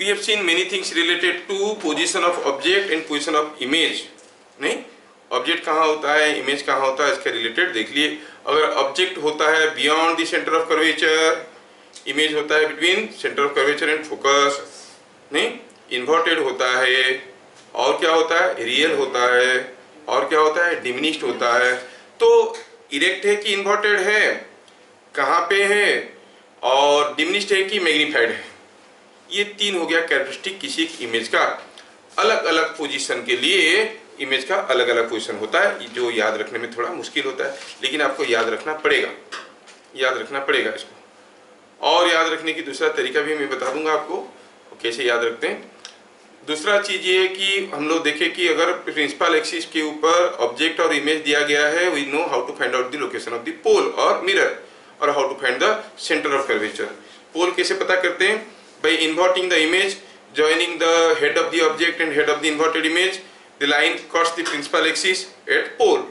we have seen many things related to position of object and position of image. नहीं, object कहाँ होता है, image कहाँ होता है, इसके रिलेटेड देख लिए. अगर ऑब्जेक्ट होता है beyond the centre of curvature, image होता है between centre of curvature and focus. नहीं, इन्वर्टेड होता है, और क्या होता है, रियल होता है, और क्या होता है, डिमिनिश्ड होता है. तो इरेक्ट है कि इन्वर्टेड है, कहाँ पे है, और डिमिनिश्ड है कि मैग्नीफाइड है. ये तीन हो गया कैरेक्टरिस्टिक किसी इमेज का. अलग अलग पोजीशन के लिए इमेज का अलग अलग पोजीशन होता है, जो याद रखने में थोड़ा मुश्किल होता है, लेकिन आपको याद रखना पड़ेगा, याद रखना पड़ेगा इसको. और याद रखने की दूसरा तरीका भी मैं बता दूंगा आपको कैसे याद रखते हैं. दूसरा चीज ये है कि हम लोग देखें कि अगर प्रिंसिपल एक्सिस के ऊपर ऑब्जेक्ट और इमेज दिया गया है, we know how to find out the location of the pole और मिरर, और how to find the centre of curvature. Pole कैसे पता करते हैं, by inverting the image, joining the head of the object and head of the inverted image, the line cuts the principal axis at pole.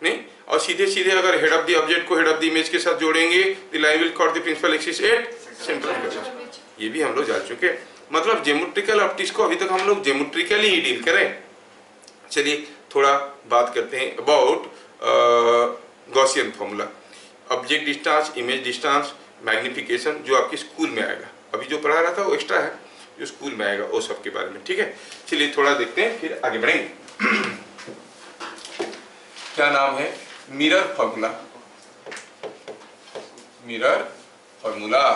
नहीं, और सीधे सीधे अगर head of the object को head of the image के साथ जोड़ेंगे, the line will cut the principal axis at center of curvature. ये भी हम लोग जान चुके. मतलब ज्योमेट्रिकल ऑप्टिक्स को अभी तक हम लोग ज्योमेट्रिकली ही डील करें. चलिए थोड़ा बात करते हैं about Gaussian formula. Object distance, image distance, magnification, जो आपके स्कूल में आएगा. अभी जो पढ़ा रहा था वो एक्स्ट्रा है, जो स्कूल में आएगा वो सब के बारे में. ठीक है, चलिए थोड़ा देखते हैं फिर आगे बढ़ेंगे. क्या नाम है, मिरर फॉर्मूला. Mirror formula.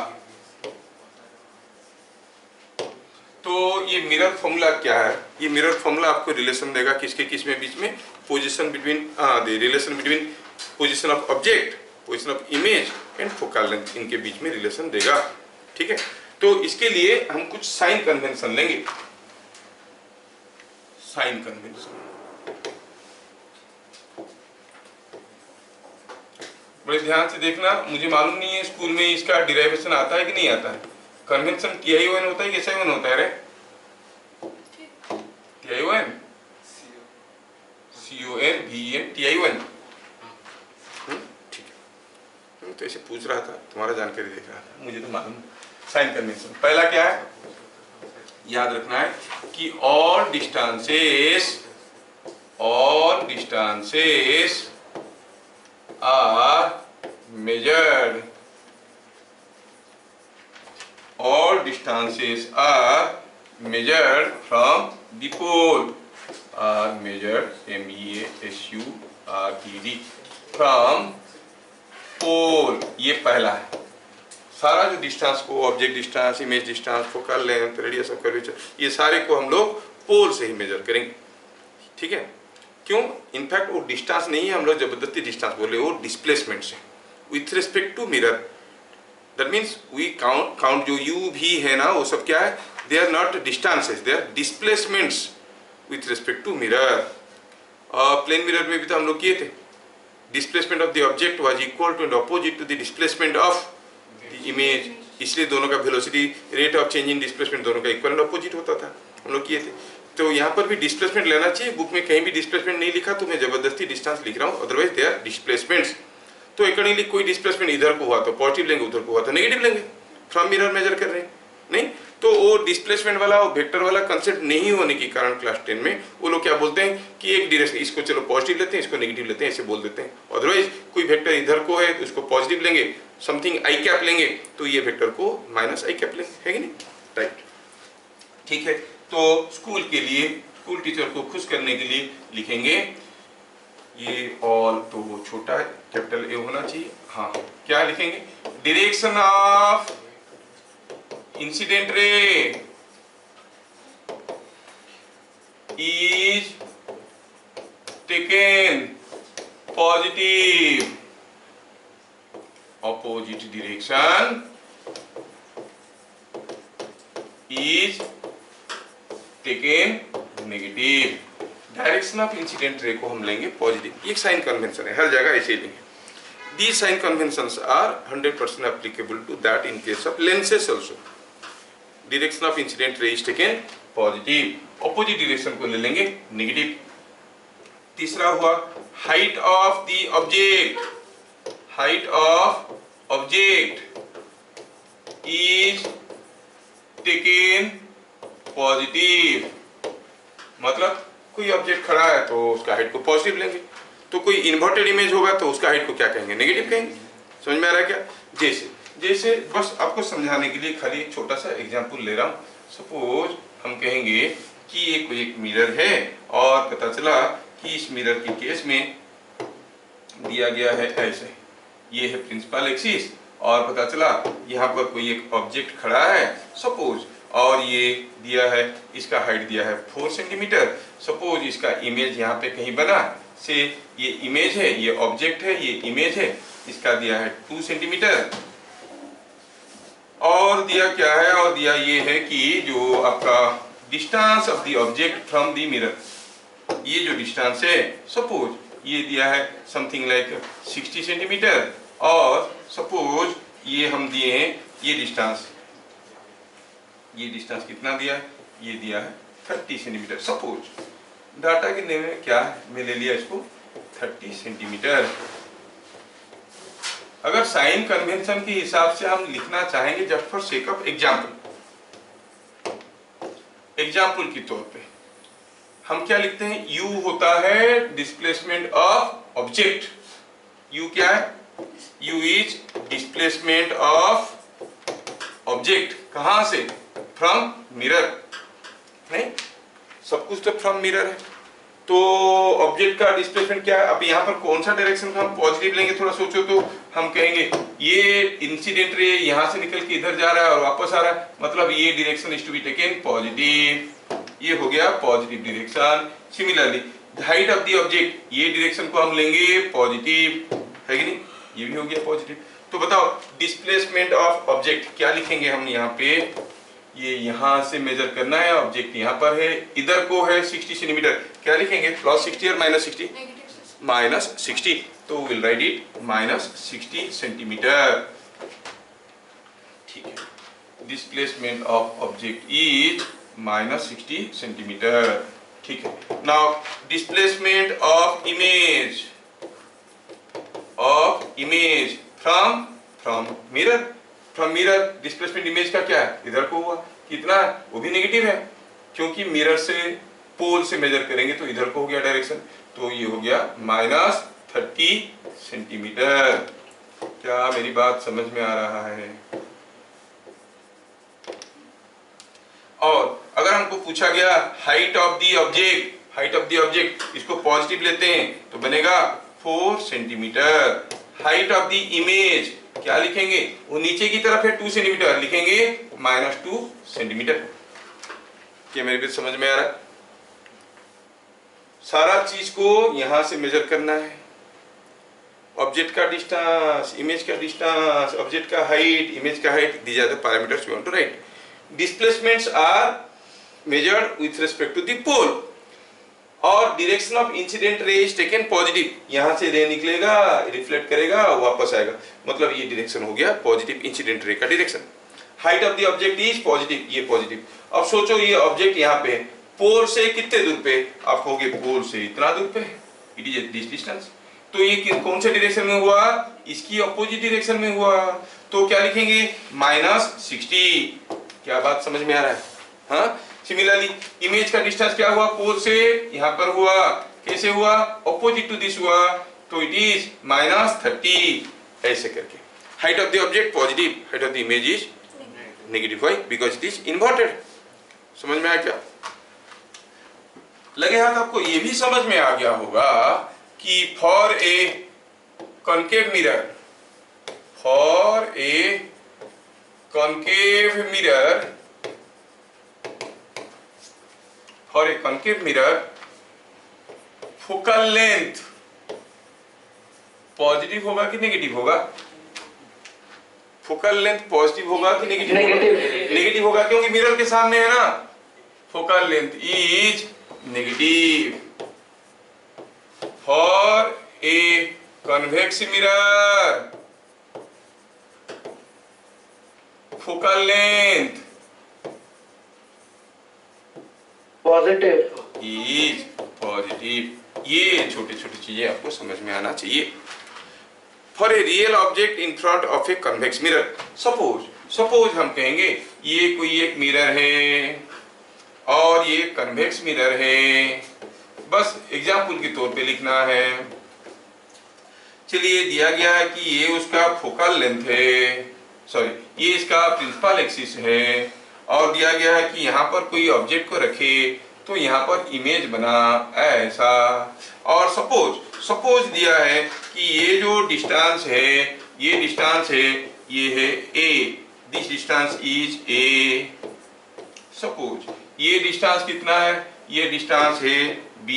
तो ये मिरर फॉर्मूला क्या है, ये मिरर फॉर्मूला आपको रिलेशन देगा किसके किस में बीच में, position between the relation between position of object, position of image and focal length, इनके बीच में रिलेशन देगा. ठीक है, तो इसके लिए हम कुछ साइन कन्वेंशन लेंगे. साइन कन्वेंशन बड़े ध्यान से देखना. मुझे मालूम नहीं है स्कूल में इसका डिराइवेशन आता है कि नहीं आता है. कन्वेंशन TION होता है कि SION होता है रे? TION, CON, VEN, TION. ठीक है, तो ऐसे पूछ रहा था, तुम्हारा जानकारी देख रहा था, मुझे तो मालूम. साइन कन्वेंशन पहला क्या है, याद रखना है कि all distances are measured. All distances are measured from the pole. Are measured, MEASURED, from pole. ये पहला है. सारा जो डिस्टेंस को, object distance, image distance, focal length, radius of curvature, ये सारे को हम लोग पोल से ही मेजर करेंगे. ठीक है, क्यों, इनफैक्ट वो डिस्टेंस नहीं है, हम लोग जबरदस्ती डिस्टेंस बोले, वो डिस्प्लेसमेंट से with respect to mirror. That means we count जो यू भी है ना, वो सब क्या है, they are not distances, they are displacements with respect to mirror. और प्लेन मिरर में भी तो हम लोग किए थे. Displacement of the object was equal to and opposite to the displacement of image, इसलिए दोनों का velocity, rate of change in displacement दोनों का इक्वल एंड अपोजिट होता था. हम लोग किए थे. तो यहाँ पर भी डिस्प्लेसमेंट लेना चाहिए. बुक में कहीं भी डिस्प्लेसमेंट नहीं लिखा, तो मैं जबरदस्ती डिस्टेंस लिख रहा हूँ, अदरवाइज दे आर डिस्प्लेसमेंट्स. तो अकॉर्डिंगली कोई डिस्प्लेसमेंट इधर को हुआ तो पॉजिटिव लेंगे, उधर को हुआ तो नेगेटिव लेंगे. फ्रॉम मिरर मेजर कर रहे हैं नहीं, तो वो डिस्प्लेसमेंट वाला, वो वेक्टर वाला कंसेप्ट नहीं होने के कारण क्लास 10 में वो लोग क्या बोलते हैं कि एक डायरेक्शन, इसको चलो पॉजिटिव लेते हैं, इसको नेगेटिव लेते हैं, ऐसे बोल देते हैं. अदरवाइज कोई वेक्टर इधर को है तो इसको पॉजिटिव लेंगे, समथिंग आई कैप लेंगे, तो ये वेक्टर को माइनस आई कैप लेंगे, है कि नहीं. राइट, ठीक है. तो स्कूल के लिए, स्कूल टीचर को खुश करने के लिए लिखेंगे ये ऑल, तो वो छोटा कैपिटल ए होना चाहिए. हाँ, क्या लिखेंगे, डायरेक्शन ऑफ इंसिडेंट रे is taken positive, opposite direction is taken negative. Direction of incident रे को हम लेंगे पॉजिटिव. ये साइन कन्वेंशन है, हर जगह ऐसे ही लेंगे. These sign conventions are 100% applicable to that in case of lenses also. Direction of incident ray is taken positive. Opposite direction को ले लेंगे negative. तीसरा हुआ height of the object. Height of object is taken positive, मतलब कोई object खड़ा है तो उसका हाइट को पॉजिटिव लेंगे, तो कोई इन्वर्टेड इमेज होगा तो उसका हाइट को क्या कहेंगे, नेगेटिव कहेंगे। समझ में आ रहा है क्या? जैसे जैसे बस आपको समझाने के लिए खाली एक छोटा सा एग्जांपल ले रहा हूँ। सपोज हम कहेंगे कि ये कोई एक मिरर है और पता चला कि इस मिरर के केस में दिया गया है ऐसे, ये है प्रिंसिपल एक्सिस और पता चला यहाँ पर कोई एक ऑब्जेक्ट खड़ा है सपोज, और ये दिया है, इसका हाइट दिया है 4 सेंटीमीटर। सपोज इसका इमेज यहाँ पे कहीं बना से, ये इमेज है, ये ऑब्जेक्ट है, ये इमेज है, इसका दिया है 2 सेंटीमीटर। और दिया क्या है, और दिया ये है कि जो आपका distance of the object from the mirror, ये जो डिस्टेंस है सपोज ये दिया है समथिंग लाइक 60 सेंटीमीटर, और सपोज ये हम दिए हैं ये डिस्टेंस कितना दिया है, ये दिया है 30 सेंटीमीटर। सपोज डाटा के में क्या है, मैं ले लिया इसको 30 सेंटीमीटर। अगर साइन कन्वेंशन के हिसाब से हम लिखना चाहेंगे just for sake of example के तौर पे हम क्या लिखते हैं, u होता है डिस्प्लेसमेंट ऑफ ऑब्जेक्ट। u क्या है, u is displacement of object, कहां से, फ्रॉम मिरर, नहीं सब कुछ तो फ्रॉम मिरर है, तो ऑब्जेक्ट का डिस्प्लेसमेंट क्या है। अब यहाँ पर कौन सा डायरेक्शन का हम पॉजिटिव लेंगे, थोड़ा सोचो तो हम कहेंगे ये इंसिडेंट रे यहाँ से निकल के इधर जा रहा है और वापस आ रहा है, मतलब ये direction is to be taken positive, ये हो गया positive direction. Similarly height of the object, ये डायरेक्शन को हम लेंगे पॉजिटिव, है कि नहीं, ये भी हो गया पॉजिटिव। तो बताओ डिस्प्लेसमेंट ऑफ ऑब्जेक्ट क्या लिखेंगे हम यहाँ पे, ये यहाँ से मेजर करना है, ऑब्जेक्ट यहाँ पर है, इधर को है 60 सेंटीमीटर, क्या लिखेंगे +60 और -60, -60, तो विल राइट इट -60 सेंटीमीटर। ठीक है, displacement of object is -60 centimetre. ठीक है, now displacement of image from mirror, displacement image का क्या है, इधर को हुआ, कितना है, वो भी नेगेटिव है, क्योंकि मिरर से पोल से मेजर करेंगे तो इधर को हो गया डायरेक्शन, तो ये हो गया -30 सेंटीमीटर। क्या मेरी बात समझ में आ रहा है? और अगर हमको पूछा गया हाइट ऑफ द ऑब्जेक्ट, इसको पॉजिटिव लेते हैं तो बनेगा 4 centimetre. Height of the image क्या लिखेंगे, वो नीचे की तरफ है 2 सेंटीमीटर, लिखेंगे -2 सेंटीमीटर। क्या मेरी बात समझ में आ रहा है? सारा चीज को यहां से मेजर करना है, ऑब्जेक्ट का डिस्टेंस, इमेज का डिस्टेंस, ऑब्जेक्ट का हाइट, इमेज का height, these are the parameters we want to write. Displacements are measured with respect to the pole, और direction of incident ray is taken positive, यहां से रे निकलेगा, reflect करेगा, वापस आएगा, मतलब ये डायरेक्शन हो गया पॉजिटिव इंसिडेंट रे का direction. Height of the object is positive, ये पॉजिटिव। अब सोचो ये ऑब्जेक्ट यहाँ पे है, पोल से कितने दूर पे, आप कहोगे पोल से इतना दूर पे, इट इज दिस डिस्टेंस, तो ये कौन से डायरेक्शन में हुआ, इसकी अपोजिट डायरेक्शन में हुआ, तो क्या लिखेंगे -60। क्या बात समझ में आ रहा है? हाँ, सिमिलरली इमेज का डिस्टेंस क्या हुआ, पोल से यहाँ पर हुआ, कैसे हुआ, अपोजिट टू दिस हुआ, तो इट इज -30, ऐसे करके। Height of the object positive, height of the image is negative, why, because it is inverted. समझ में आया क्या? लगे हाथ आपको ये भी समझ में आ गया होगा कि for a concave mirror, focal length positive होगा कि नेगेटिव होगा? फोकल लेंथ पॉजिटिव होगा कि नेगेटिव होगा? नेगेटिव होगा, क्योंकि मिरर के सामने है ना, focal length is negative. For a convex mirror, focal length positive is positive. ये छोटी छोटी चीजें आपको समझ में आना चाहिए। For a real object in front of a convex mirror, suppose हम कहेंगे ये कोई एक मिरर है और ये कन्वेक्स मिरर है, बस एग्जाम्पल के तौर पे लिखना है। चलिए दिया गया है कि ये उसका फोकल लेंथ है, सॉरी ये इसका प्रिंसिपल एक्सिस है, और दिया गया है कि यहाँ पर कोई ऑब्जेक्ट को रखे तो यहाँ पर इमेज बना ऐसा। और सपोज दिया है कि ये जो डिस्टेंस है, ये डिस्टेंस है, ये है a, this distance is a। Suppose ये डिस्टेंस कितना है, ये डिस्टेंस है b,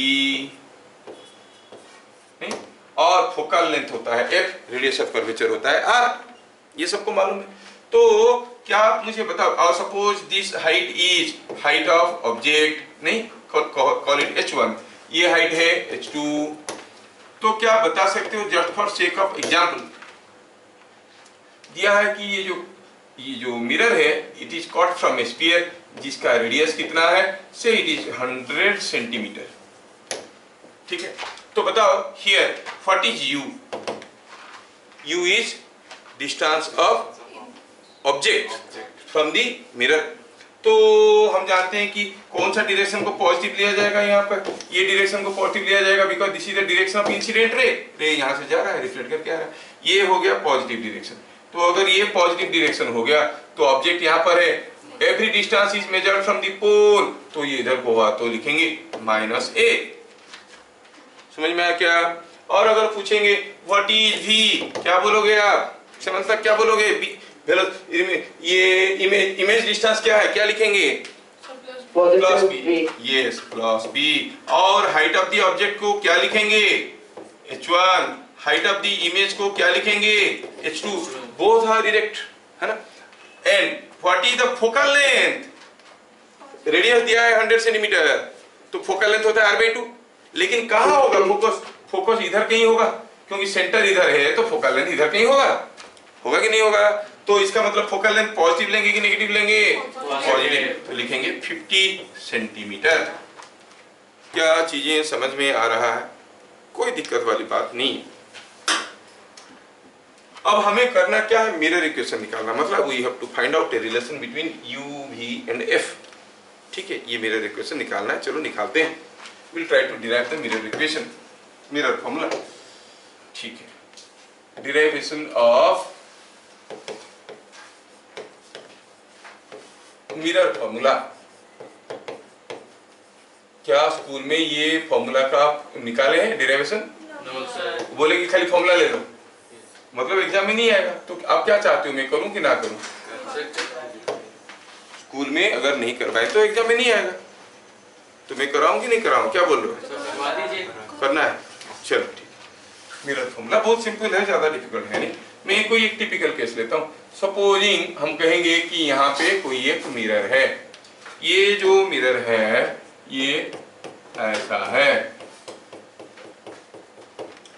नहीं? और फोकल लेंथ होता है f, रेडियस ऑफ कर्वेचर होता है r, ये सबको मालूम है। तो क्या आप मुझे बताओ, और suppose this height is height of object, नहीं, कॉल इट h1, ये हाइट है h2। तो क्या बता सकते हो, just for sake of example दिया है कि ये जो मिरर है, it is cut from A sphere जिसका रेडियस कितना है, से इट इज 100 सेंटीमीटर। ठीक है, तो बताओ here what is u is distance of object from the mirror. तो हम जानते हैं कि कौन सा डायरेक्शन को पॉजिटिव लिया जाएगा, यहाँ पर ये डायरेक्शन को पॉजिटिव लिया जाएगा because this is the direction of incident रे यहाँ से जा रहा है, रिफ्लेक्ट करके आ रहा है, ये हो गया पॉजिटिव डायरेक्शन। तो अगर ये पॉजिटिव डायरेक्शन हो गया तो ऑब्जेक्ट यहाँ पर है, every distance is measured from the pole, तो ये इधर को हुआ तो लिखेंगे -a। समझ में आया क्या? और अगर पूछेंगे व्हाट इज v, क्या बोलोगे आप? समझता क्या बोलोगे? ये इमेज डिस्टेंस क्या है, क्या लिखेंगे? Plus b, yes plus b. और हाइट ऑफ द ऑब्जेक्ट को क्या लिखेंगे? h1। Height of the image को क्या लिखेंगे? h2। बोथ आर डायरेक्ट, है ना? And what is the focal length? Radius दिया है 100 सेंटीमीटर, तो फोकल लेंथ होता है r/2। लेकिन कहाँ होगा फोकस? फोकस इधर कहीं होगा, क्योंकि सेंटर इधर है, तो फोकल लेंथ इधर कहीं होगा कि नहीं होगा? तो इसका मतलब फोकल लेंथ पॉजिटिव लेंगे कि नेगेटिव लेंगे? पॉजिटिव, तो लिखेंगे 50 सेंटीमीटर। क्या चीजें समझ में आ रहा है? कोई दिक्कत वाली बात नहीं। अब हमें करना क्या है? मिरर इक्वेशन निकालना, मतलब we have to find out a relation between u, v and f। ठीक है, ये मिरर इक्वेशन निकालना है, चलो निकालते हैं। Will try to derive the mirror equation, mirror formula. ठीक है, डिराइवेशन ऑफ मिरर फॉर्मूला। क्या स्कूल में ये फॉर्मूला का आप निकाले हैं डिराइवेशन? बोले कि खाली फॉर्मूला ले लो, मतलब एग्जाम में नहीं आएगा। तो आप क्या चाहते हो, मैं करूं कि ना करूं? स्कूल में अगर नहीं करवाए तो एग्जाम में नहीं आएगा, तो मैं कराऊं कि नहीं कराऊं? क्या बोल रहे हो? करना है, चलो ठीक। मिरर फॉर्मूला बहुत सिंपल है, ज्यादा डिफिकल्ट है नहीं। मैं कोई एक टिपिकल केस लेता हूं। सपोजिंग हम कहेंगे कि यहाँ पे कोई एक मिरर है, ये जो मिरर है ये ऐसा है।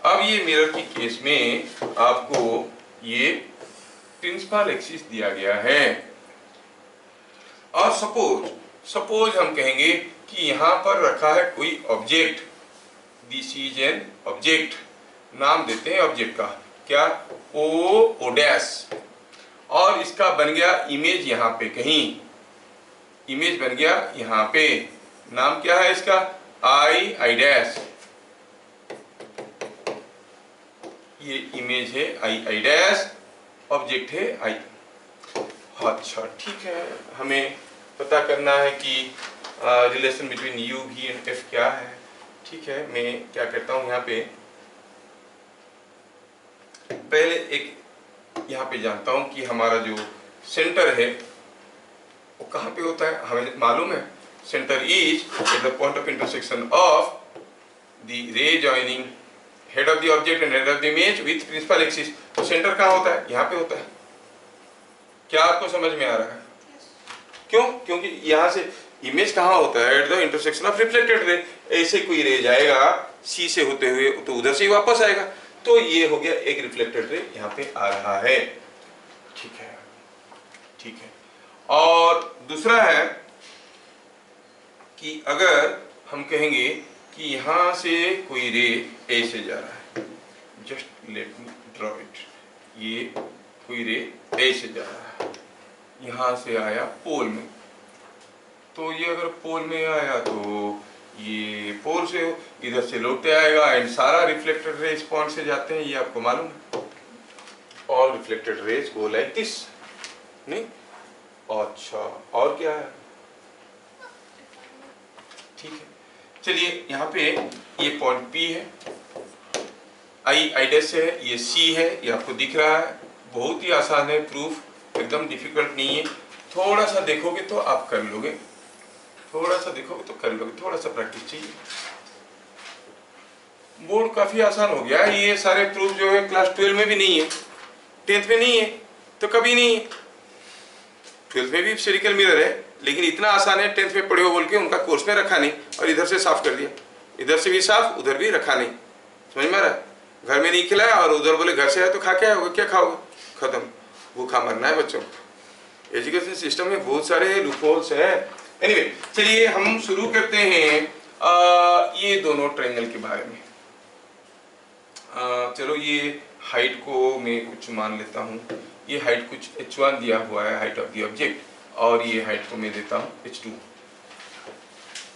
अब ये मिरर की केस में आपको ये प्रिंसिपल एक्सिस दिया गया है, और सपोज हम कहेंगे कि यहाँ पर रखा है कोई object, this is an object, नाम देते हैं ऑब्जेक्ट का, क्या? ओ डैश, और इसका बन गया इमेज यहाँ पे कहीं, इमेज बन गया यहाँ पे, नाम क्या है इसका? आई डैश, ये इमेज है आई डैश, ऑब्जेक्ट है आई। अच्छा ठीक है, हमें पता करना है कि relation between u, v and f क्या है। ठीक है, मैं क्या करता हूँ, यहाँ पे पहले एक यहाँ पे जानता हूँ कि हमारा जो सेंटर है वो कहाँ पे होता है, हमें मालूम है। Centre is at the point of intersection of the ray joining head of the object and head of the image with principal axis. तो सेंटर कहाँ होता है? यहाँ पे होता है। क्या आपको समझ में आ रहा है? क्यों? क्योंकि यहाँ से इमेज कहाँ होता है? Eight the intersection of reflected ray. ऐसे कोई रे जाएगा सी से होते हुए तो उधर से ही वापस आएगा, तो ये हो गया एक रिफ्लेक्टेड रे यहाँ पे आ रहा है। ठीक है, ठीक है। और दूसरा है कि अगर हम कहेंगे कि यहाँ से कोई रे ए से जा रहा है, just let me draw it, ये कोई रे ए से जा रहा है, यहाँ से आया पोल में, तो ये अगर पोल में आया तो ये पोल से इधर से लौटते आएगा एंड सारा रिफ्लेक्टेड रेज पॉइंट से जाते हैं, ये आपको मालूम है। All reflected raise go like this, नहीं? अच्छा, और क्या है? ठीक है, चलिए यहाँ पे ये पॉइंट P है, I डैश है, ये C है, ये आपको दिख रहा है। बहुत ही आसान है प्रूफ, एकदम डिफिकल्ट नहीं है। थोड़ा सा देखोगे तो आप कर लोगे, थोड़ा सा देखोगे तो कर लोगे, थोड़ा सा प्रैक्टिस चाहिए। बोर्ड काफी आसान हो गया। ये सारे प्रूफ जो है क्लास 12 में भी नहीं है, 10th में नहीं है, तो कभी नहीं है। 12th में भी स्फेरिकल मिरर है, लेकिन इतना आसान है 10th में पढ़े हो बोल के उनका कोर्स में रखा नहीं, और इधर से साफ कर दिया, इधर से भी साफ, उधर भी रखा नहीं। समझ में आ रहा है? घर में नहीं खिलाया और उधर बोले घर से आए तो खा के आओगे, क्या खाओगे? खत्म, भूखा मरना है बच्चों को। एजुकेशन सिस्टम में बहुत सारे लूपहोल्स हैं। एनीवे, चलिए हम शुरू करते हैं ये दोनों ट्रायंगल के बारे में। चलो ये हाइट को मैं कुछ मान लेता हूँ, ये हाइट कुछ h1 दिया हुआ है, हाइट ऑफ द ऑब्जेक्ट, और ये हाइट को मैं देता हूँ h2।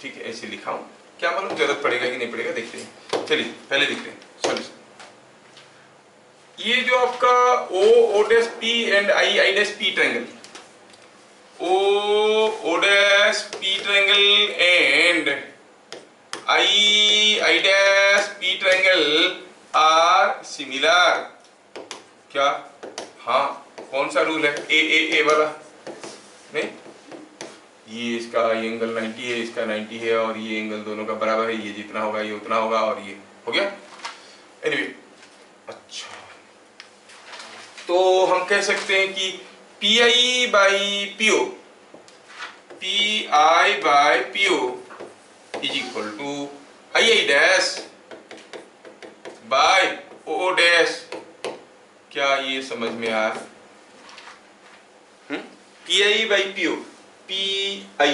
ठीक है, ऐसे लिखा हूँ, क्या मालूम जरूरत पड़ेगा कि नहीं पड़ेगा, देखते हैं। चलिए पहले लिखते हैं सॉल्यूशन। ये जो आपका O dash P and I dash P triangle, O dash P triangle and I dash P triangle are similar. क्या? हाँ, कौन सा रूल है? ए वाला नहीं? ये इसका ये एंगल 90 है, इसका 90 है, और ये एंगल दोनों का बराबर है, ये जितना होगा ये उतना होगा, और ये हो गया। एनीवे, अच्छा, तो हम कह सकते हैं कि PI by PO, PI by PO is equal to II dash by O dash. क्या ये समझ में आया? PI by PO, PI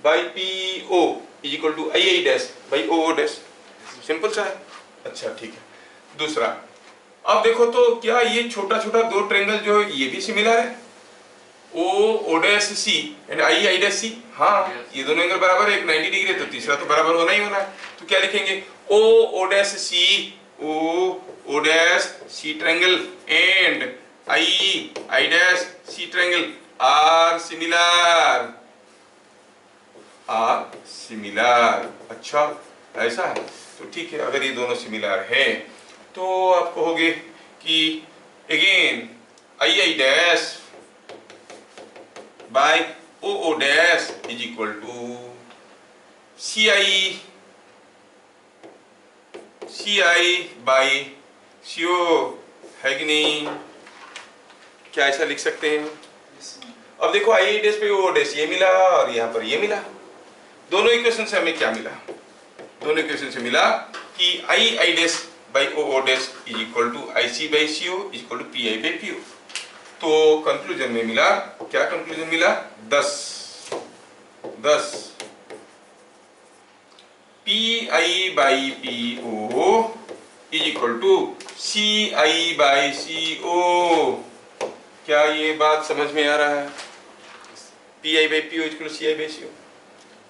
by PO is equal to II dash by O dash. Simple सा है। अच्छा ठीक है। दूसरा, अब देखो तो क्या ये छोटा छोटा दो ट्रायंगल जो है ये भी सिमिलर है? O dash C and I dash C। हाँ, ये दोनों एंगल बराबर है, एक 90 डिग्री है, तो तीसरा तो बराबर होना ही होना है। तो क्या लिखेंगे? O dash C, O dash C triangle and I dash C triangle are similar, are similar. अच्छा, ऐसा है, तो ठीक है। अगर ये दोनों सिमिलर है तो आप कहोगे कि again I dash by O dash is equal to CI by CO, है कि नहीं? क्या ऐसा लिख सकते हैं? अब देखो I डैश पे O डैश ये मिला और यहाँ पर ये मिला। दोनों इक्वेशन से हमें क्या मिला? दोनों इक्वेशन से मिला कि I dash by O dash is equal to IC by CO is equal to PI by PO। तो कंक्लूजन में मिला, क्या कंक्लूजन मिला? 10 PI by PO is equal to CI by CO। क्या ये बात समझ में आ रहा है? PI by PO is equal to CI by CO।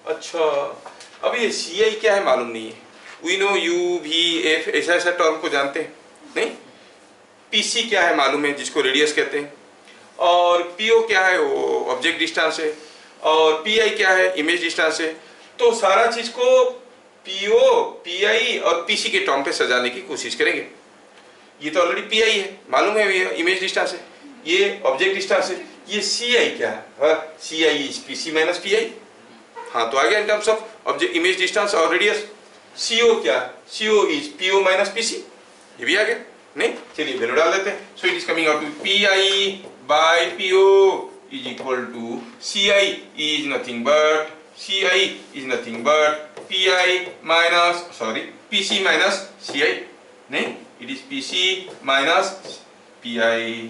अच्छा, अब ये CI क्या है मालूम नहीं है। We know U V F ऐसा ऐसा टर्म को जानते हैं नहीं? PC क्या है मालूम है, जिसको रेडियस कहते हैं, और PO क्या है, वो ऑब्जेक्ट डिस्टेंस है, और PI क्या है, इमेज डिस्टेंस है। तो सारा चीज को PO, PI और PC के टर्म पे सजाने की कोशिश करेंगे। ये तो ऑलरेडी PI है, मालूम है, ये इमेज डिस्टेंस है, ये ऑब्जेक्ट डिस्टेंस है। ये CI क्या है? CI is PC minus PI। हाँ, तो आ गया in terms of object image distance और रेडियस। CO क्या? CO is PO minus PC, ये भी आ गया नहीं? चलिए वैल्यू डाल देते हैं। So it is coming out to PI by PO is equal to CI is nothing but PI minus PC minus CI नहीं, it is PC minus PI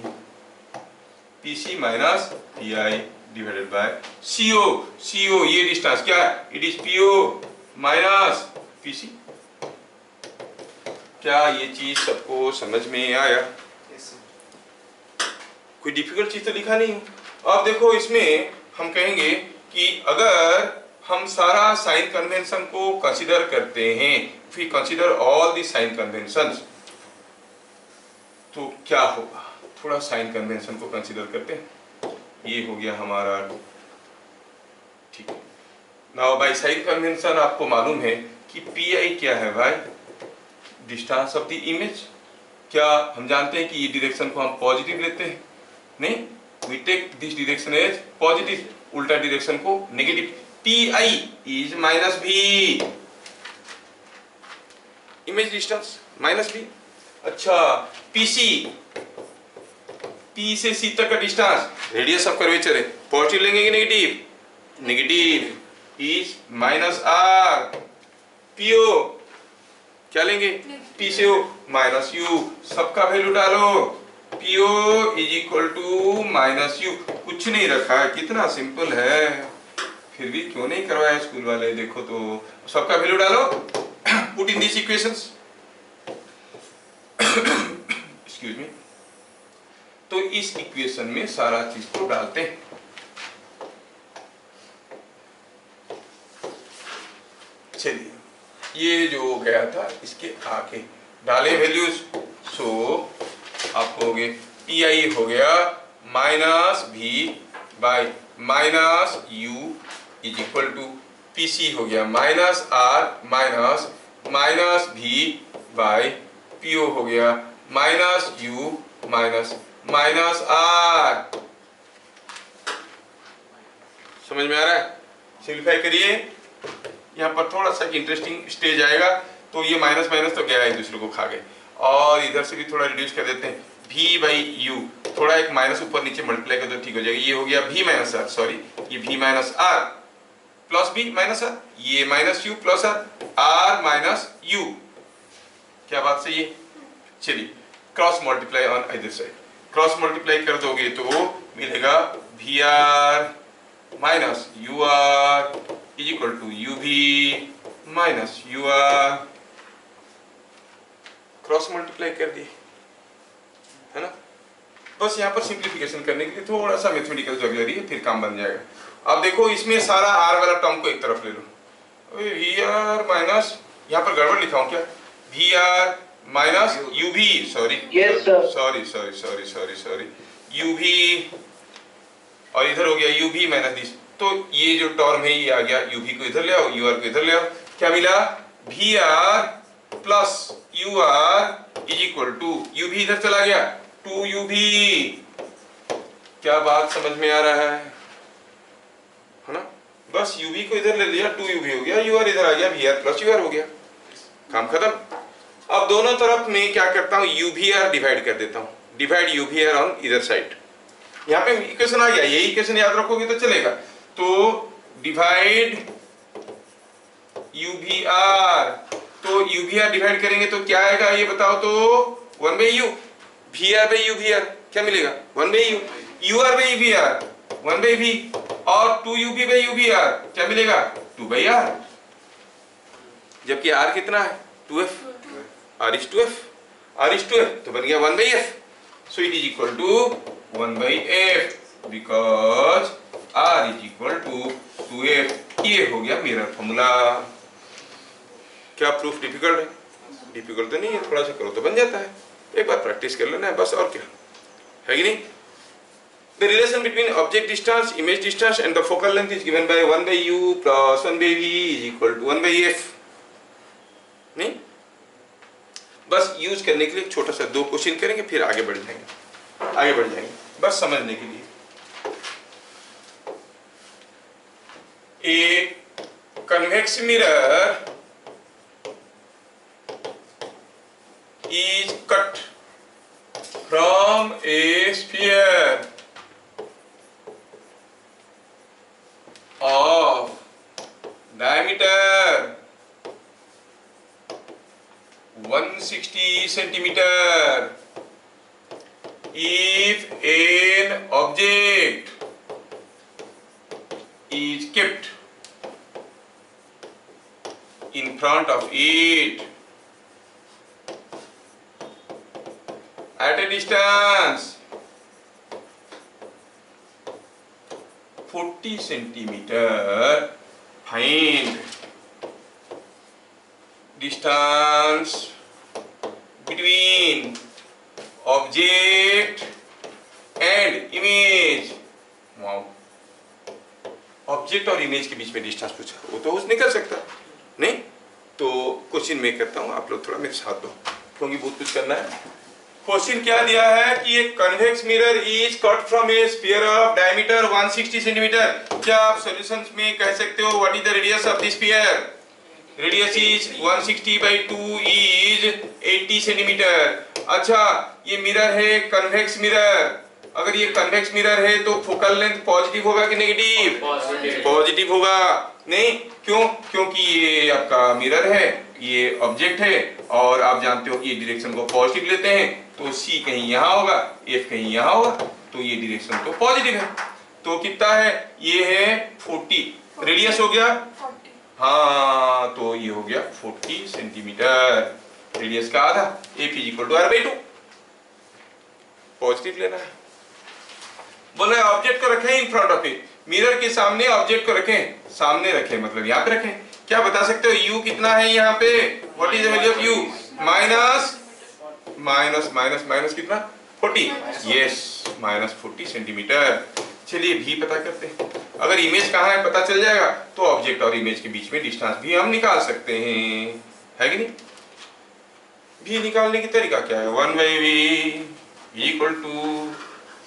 divided by CO ये डिस्टेंस क्या है? It is PO minus PC। क्या ये चीज सबको समझ में आया? कोई डिफिकल्ट चीज तो लिखा नहीं हूं। अब देखो इसमें हम कहेंगे कि अगर हम सारा साइन कन्वेंशन को कंसीडर करते हैं, if we consider all the sign conventions, तो क्या होगा? थोड़ा साइन कन्वेंशन को कंसीडर करते हैं। ये हो गया हमारा, ठीक है। नाउ बाय साइन कन्वेंशन आपको मालूम है कि पी क्या है भाई? Distance of the image. क्या हम जानते हैं कि ये डायरेक्शन को हम पॉजिटिव लेते हैं? नहीं, we take this direction as positive, उल्टा डायरेक्शन को negative. P is minus v, image distance minus v. अच्छा, पीसी, पी से सी तक का डिस्टेंस, रेडियस ऑफ कर्वेचर है, पॉजिटिव लेंगे कि negative? Negative, is minus R. PO क्या लेंगे? पी से ओ माइनस यू, सबका वैल्यू डालो। PO is equal to minus u, कुछ नहीं रखा है, कितना सिंपल है। फिर भी क्यों नहीं करवाया स्कूल वाले, देखो तो सबका वैल्यू डालो, put in this equations, excuse me. तो इस इक्वेशन में सारा चीज को डालते हैं। चलिए, ये जो गया था इसके आगे डाले वैल्यूज, सो आपको हो गए पी आई हो गया minus v by minus u is equal to P C हो गया minus R minus minus v by P O हो गया minus u minus minus R. समझ में आ रहा है? सिंप्लीफाई करिए। यहाँ पर थोड़ा सा इंटरेस्टिंग स्टेज आएगा, तो ये माइनस माइनस तो गया एक दूसरे को खा गए, और इधर से भी थोड़ा रिड्यूस कर देते हैं। v बाई यू, थोड़ा एक माइनस ऊपर नीचे मल्टीप्लाई कर दो, ठीक हो जाएगा। ये हो गया v माइनस आर, सॉरी ये v minus r plus b minus r, ये minus u plus r minus u. क्या बात सही है? चलिए, क्रॉस मल्टीप्लाई ऑन इधर साइड, क्रॉस मल्टीप्लाई कर दोगे तो मिलेगा v r minus u are is equal to u भी minus u r. Cross multiply कर दिए, है ना? बस यहाँ पर सिंप्लीफिकेशन करने के लिए थोड़ा सा मैथमेटिकल जरूरी है, फिर काम बन जाएगा। अब देखो इसमें सारा आर वाला टर्म को एक तरफ ले लो, वी आर माइनस, यहाँ पर गड़बड़ लिखा हूँ क्या? वी आर माइनस यू भी, sorry sorry sorry sorry sorry sorry you भी, और इधर हो गया यू भी माइनस दिस। तो ये जो टर्म है ये आ गया, यू भी को इधर ले आओ, यू आर को इधर ले आओ, क्या मिला? V R plus u are is equal to, u भी इधर चला गया, टू यू भी। क्या बात समझ में आ रहा है ना? बस यू भी को इधर ले लिया, टू यू भी हो गया, यू आर इधर आ गया, v R plus u R हो गया, काम खत्म। अब दोनों तरफ में क्या करता हूँ, यू भी आर डिवाइड कर देता हूँ, divide u v are on इधर साइड। यहाँ पे इक्वेशन आ गया, यही इक्वेशन याद रखोगे तो चलेगा। तो डिवाइड यू भी आर, तो यू भी आर डिवाइड करेंगे तो क्या आएगा ये बताओ तो? 1 by u, v r by u v r, क्या मिलेगा? 1 by u, u r by v r 1 by v, और 2 यू भी बाई यू भी आर, क्या मिलेगा? 2 बाई आर। जबकि आर कितना है? 2f, are is 2f, are is 2f, तो बन गया 1 by f। So it is equal to 1 by f, because r is equal to 2f। ये हो गया मेरा फॉर्मूला। क्या प्रूफ डिफिकल्ट है? डिफिकल्ट तो नहीं है, थोड़ा सा करो तो बन जाता है, एक बार प्रैक्टिस कर लेना है बस, और क्या है कि नहीं? The relation between object distance, image distance and the focal length is given by 1 by u plus 1 by v is equal to 1 by f। नहीं, बस यूज करने के लिए छोटा सा 2 क्वेश्चन करेंगे, फिर आगे बढ़ जाएंगे, बस समझने के लिए। A convex mirror is cut from a sphere of diameter 160 centimeter if an object is kept in front of it at a distance 40 centimetre, find distance between object and image. Wow, object और image के बीच में distance पूछा, वो तो उसने कर सकता नहीं। तो क्वेश्चन मैं करता हूँ, आप लोग थोड़ा मेरे साथ दो क्योंकि बहुत कुछ करना है। क्वेश्चन क्या दिया है कि एक convex mirror is cut from A sphere of diameter 160 centimetre. क्या आप सॉल्यूशंस में कह सकते हो what is the radius of the sphere? Radius is 160 by 2 is 80 centimetre. अच्छा, ये मिरर है कन्वेक्स मिरर। अगर ये कन्वेक्स मिरर है तो फोकल लेंथ पॉजिटिव होगा कि नेगेटिव? पॉजिटिव होगा। नहीं, क्यों? क्योंकि ये आपका मिरर है, ये ऑब्जेक्ट है, और आप जानते हो कि ये डायरेक्शन को पॉजिटिव लेते हैं, तो C कहीं यहाँ होगा, F कहीं यहाँ होगा, तो ये डायरेक्शन तो पॉजिटिव है। तो कितना है? ये है 40। रेडियस हो गया, हाँ, तो ये हो गया 40 सेंटीमीटर। रेडियस का आधा, F is equal to R/2। Positive लेना है। बोला ऑब्जेक्ट को रखें in front of it, mirror के सामने ऑब्जेक्ट को रखें, सामने रखें मतलब यहाँ पे रखें। क्या बता सकते हो U कितना है यहाँ पे? What is the value of U? Minus minus minus minus कितना? 40। Yes, minus 40 centimetre. चलिए V पता करते हैं। अगर इमेज कहाँ है पता चल जाएगा तो ऑब्जेक्ट और इमेज के बीच में डिस्टेंस भी हम निकाल सकते हैं, है कि नहीं? V निकालने की तरीका क्या है? 1/V equal to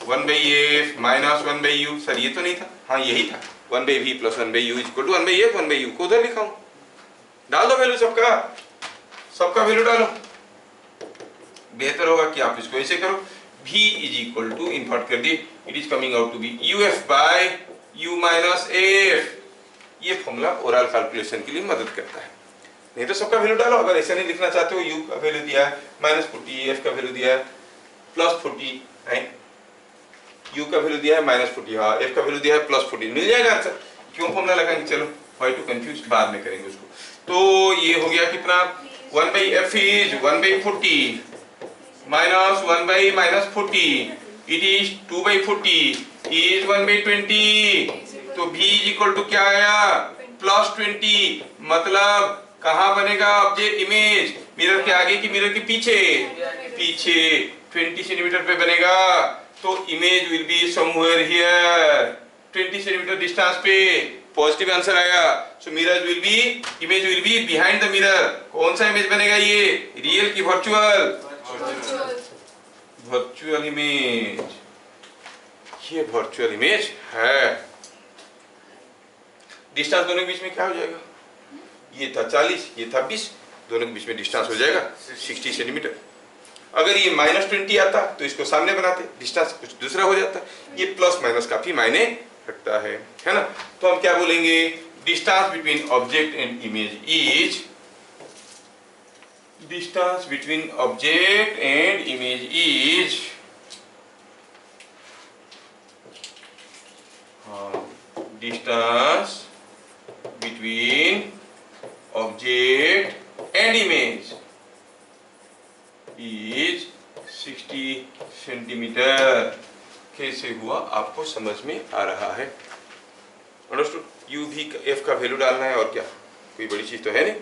1/F minus 1/U। Sir ये तो नहीं था, हाँ यही था। 1/V plus 1/U equal to 1/F 1/U को उधर लिखा हूं। डाल दो वैल्यू सबका वैल्यू डालो। बेहतर होगा कि आप इसको ऐसे करो। V is equal to invert कर दिए, it is coming out to be UF by U minus AF। ये फॉर्मूला ओरल कैलकुलेशन के लिए मदद करता है। नहीं तो सबका वैल्यू डालो। अगर ऐसे नहीं लिखना चाहते हो, U का वैल्यू दिया है -40, F का वैल्यू दिया है +40 है, U का वैल्यू दिया है -40, हाँ, F का वैल्यू दिया है +40, मिल जाएगा आंसर। क्यों फॉर्मूला लगाएंगे? चलो, व्हाई टू कंफ्यूज, बाद में करेंगे उसको। तो ये हो गया कितना? 1/F is 1/40 minus 1/-40, it is 2/40 is 1/20। तो V इज इक्वल टू क्या आया? +20। मतलब कहाँ बनेगा ऑब्जेक्ट इमेज? मिरर के आगे की मिरर के पीछे? पीछे 20 सेंटीमीटर पे बनेगा। तो image will be somewhere here, 20 centimetre distance पे। पॉजिटिव आंसर आएगा। So image will be behind the mirror. कौन सा इमेज बनेगा ये? रियल की वर्चुअल? Virtual image. ये वर्चुअल इमेज है। डिस्टेंस दोनों के बीच में क्या हो जाएगा? ये था 40, ये था 20, दोनों के बीच में डिस्टेंस हो जाएगा 60 सेंटीमीटर। अगर ये -20 आता तो इसको सामने बनाते, डिस्टेंस कुछ दूसरा हो जाता। ये प्लस माइनस काफी मायने रखता है ना? तो हम क्या बोलेंगे? Distance between object and image is, distance between object and image is, distance between object and image is 60 centimetre. कैसे हुआ आपको समझ में आ रहा है? अंडरस्टूड? U भी F का वैल्यू डालना है, और क्या, कोई बड़ी चीज तो है नहीं।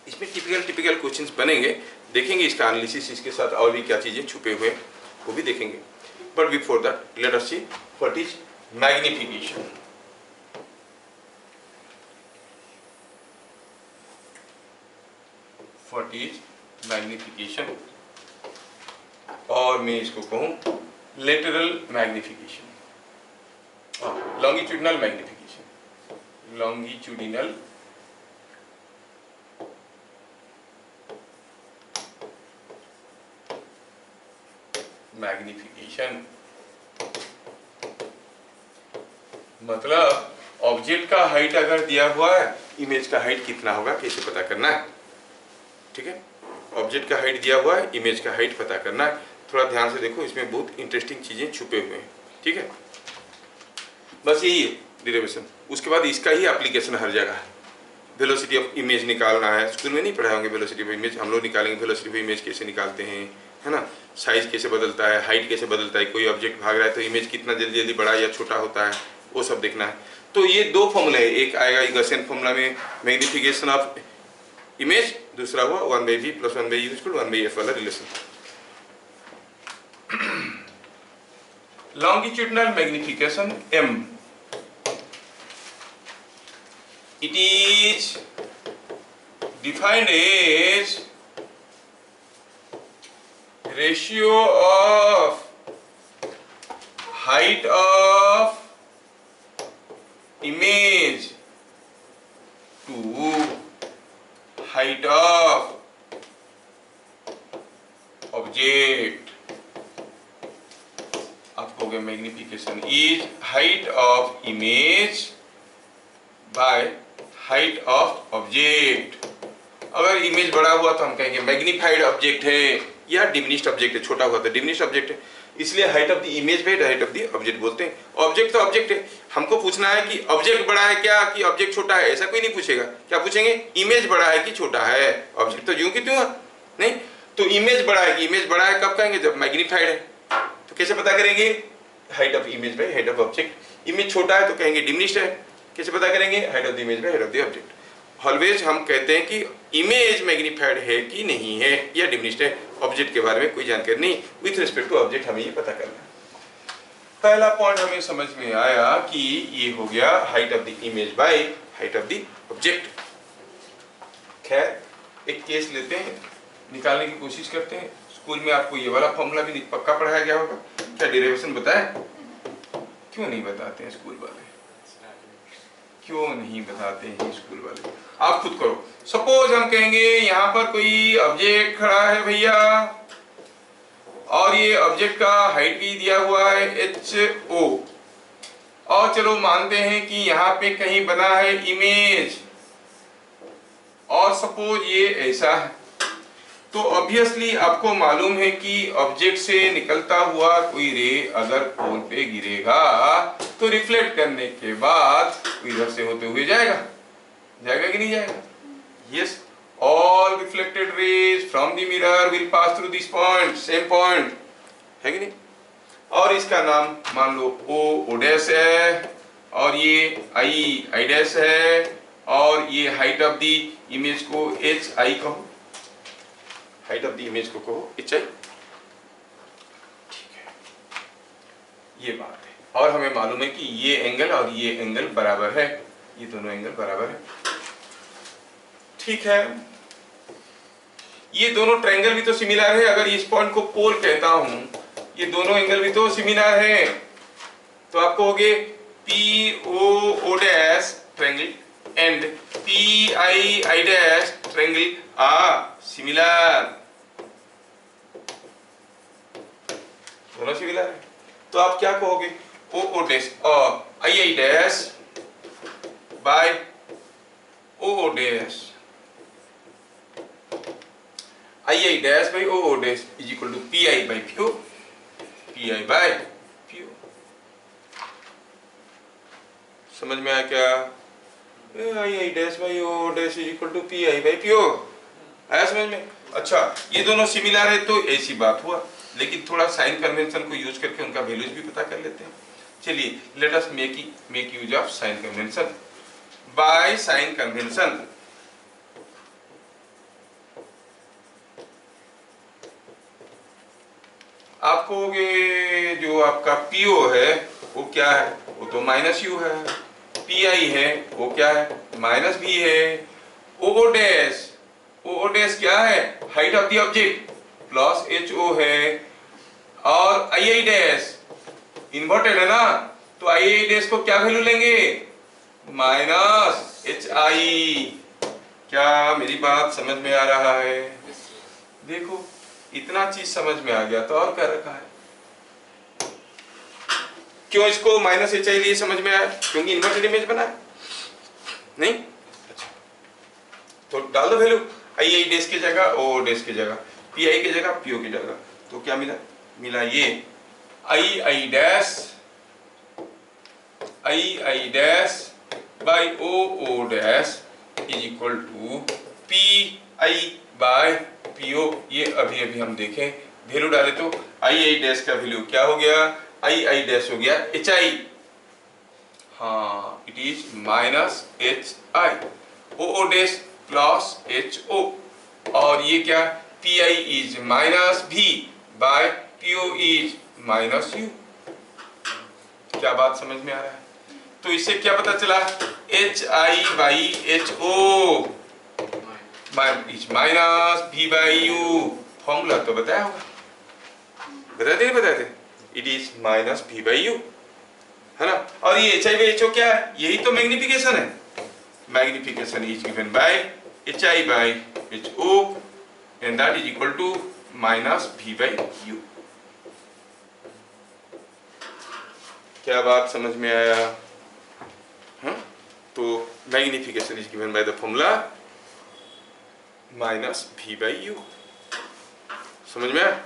इसमें टिपिकल क्वेश्चंस बनेंगे, देखेंगे इसका एनालिसिस, इसके साथ और भी क्या चीजें छुपे हुए हैं वो भी देखेंगे। But before that let us see what is magnification. What is magnification, और मैं इसको कहूं lateral magnification, longitudinal magnification, longitudinal magnification. मतलब ऑब्जेक्ट का हाइट अगर दिया हुआ है, इमेज का हाइट कितना होगा कैसे पता करना है। ठीक है, ऑब्जेक्ट का हाइट दिया हुआ है, इमेज का हाइट पता करना है। थोड़ा ध्यान से देखो, इसमें बहुत इंटरेस्टिंग चीजें छुपे हुए हैं। ठीक है, बस यही है डेरिवेशन। उसके बाद इसका ही एप्लीकेशन हर जगह है। वेलोसिटी ऑफ इमेज निकालना है, स्कूल में नहीं पढ़ाए होंगे वेलोसिटी ऑफ इमेज, हम लोग निकालेंगे वेलोसिटी ऑफ इमेज कैसे निकालते हैं, है ना, साइज कैसे बदलता है, हाइट कैसे बदलता है, कोई ऑब्जेक्ट भाग रहा है तो इमेज कितना जल्दी जल्दी बड़ा या छोटा होता है, वो सब देखना है। तो ये दो फॉर्मूले है, एक आएगा गॉसियन फॉर्मूला में मैग्निफिकेशन ऑफ इमेज, दूसरा हुआ 1/v + 1/u = 1/f वाला relation. Longitudinal magnification m, it is defined as ratio of height of image to height of object। आप कहोगे magnification is height of image by height of object. अगर image बड़ा हुआ तो हम कहेंगे मैग्नीफाइड ऑब्जेक्ट है, या डिमिनिश्ड ऑब्जेक्ट है, छोटा हुआ तो डिमिनिश्ड ऑब्जेक्ट है, इसलिए height of the image by height of the object बोलते हैं। ऑब्जेक्ट तो ऑब्जेक्ट है, हमको पूछना है कि ऑब्जेक्ट बड़ा है क्या कि ऑब्जेक्ट छोटा है, ऐसा कोई नहीं पूछेगा। क्या पूछेंगे, इमेज बड़ा है कि छोटा है, ऑब्जेक्ट तो यूं कि त्यों नहीं। तो इमेज बड़ा है कि इमेज बड़ा है कब कहेंगे, जब मैग्नीफाइड है। तो कैसे पता करेंगे, height of image by height of object. Image छोटा है तो कहेंगे डिमिनिश्ड है, कैसे पता करेंगे, height of the image by height of the object. Always हम कहते हैं कि इमेज मैग्नीफाइड है कि नहीं है या डिमिनिश्ड है, ऑब्जेक्ट के बारे में कोई जानकारी नहीं, विथ रिस्पेक्ट टू ऑब्जेक्ट हमें ये पता करना है। पहला पॉइंट हमें समझ में आया कि ये हो गया height of the image by height of the object. खैर एक केस लेते हैं, निकालने की कोशिश करते हैं। स्कूल में आपको ये वाला फॉर्मूला भी पक्का पढ़ाया गया होगा, क्या डेरिवेशन बताए? क्यों नहीं बताते हैं स्कूल वाले, क्यों नहीं बताते हैं स्कूल वाले? आप खुद करो। सपोज हम कहेंगे यहाँ पर कोई ऑब्जेक्ट खड़ा है भैया, और ये ऑब्जेक्ट का हाइट भी दिया हुआ है HO, और चलो मानते हैं कि यहाँ पे कहीं बना है इमेज, और सपोज ये ऐसा है, तो ऑब्वियसली आपको मालूम है कि ऑब्जेक्ट से निकलता हुआ कोई रे अगर पोल पे गिरेगा तो रिफ्लेक्ट करने के बाद इधर से होते हुए जाएगा, जाएगा कि नहीं जाएगा? Yes, all reflected raise from the mirror will pass through this point, same point है कि नहीं? और इसका नाम मान लो O डैश है, और ये I डैश है, और ये हाइट ऑफ द इमेज को HI कहो, हाइट ऑफ द इमेज को कहो HI, ठीक है, ये बात है। और हमें मालूम है कि ये एंगल और ये एंगल बराबर है, ये दोनों एंगल बराबर है, ठीक है। ये दोनों ट्रायंगल भी तो सिमिलर है, अगर इस पॉइंट को पोल कहता हूं, ये दोनों एंगल भी तो सिमिलर है, तो आप कहोगे PO dash triangle and PI dash triangle are similar, दोनों सिमिलर है। तो आप क्या कहोगे, OO डैश और II dash by OO dash, II dash by OO dash is equal to PI by PO, PI by PO। समझ में आया क्या? II dash by OO dash is equal to PI by PO, आया समझ में? अच्छा, ये दोनों सिमिलर है तो ऐसी बात हुआ, लेकिन थोड़ा साइन कन्वेंशन को यूज करके उनका वैल्यूज भी पता कर लेते हैं। चलिए, let us make use of sine convention. By sine convention आप कहोगे जो आपका PO है वो क्या है, वो तो -U है, PI है वो क्या है, -B है, OO डैश क्या है, height of the object plus HO है, और II डैश इन्वर्टेड है ना, तो II डैश को क्या वैल्यू लेंगे, -HI। क्या मेरी बात समझ में आ रहा है? देखो इतना चीज समझ में आ गया तो और क्या रखा है? क्यों इसको -HI लिए समझ में आया? क्योंकि इन्वर्टेड इमेज बना है, नहीं? अच्छा, तो डाल दो वैल्यू, II डैश की जगह OO डैश की जगह, PI की जगह PO की जगह, तो क्या मिला? मिला ये II dash by OO dash is equal to PI by PO। ये अभी हम देखें वैल्यू डाले तो आई आई डैश का वैल्यू क्या हो गया, आई आई डैश हो गया एच आई, हाँ it is minus h i, o o dash plus h o, और ये क्या p i is minus v by p o is minus u. क्या बात समझ में आ रहा है? तो इससे क्या पता चला, h i by h o is minus v by u. Formula तो बताया होगा, बताते it is minus v by u, है ना। और ये h i by h o क्या है, यही तो मैग्निफिकेशन है। Magnification is given by h i by h o and that is equal to minus v by u. क्या बात समझ में आया? हाँ? तो magnification is given by the formula minus v by you. समझ में आया?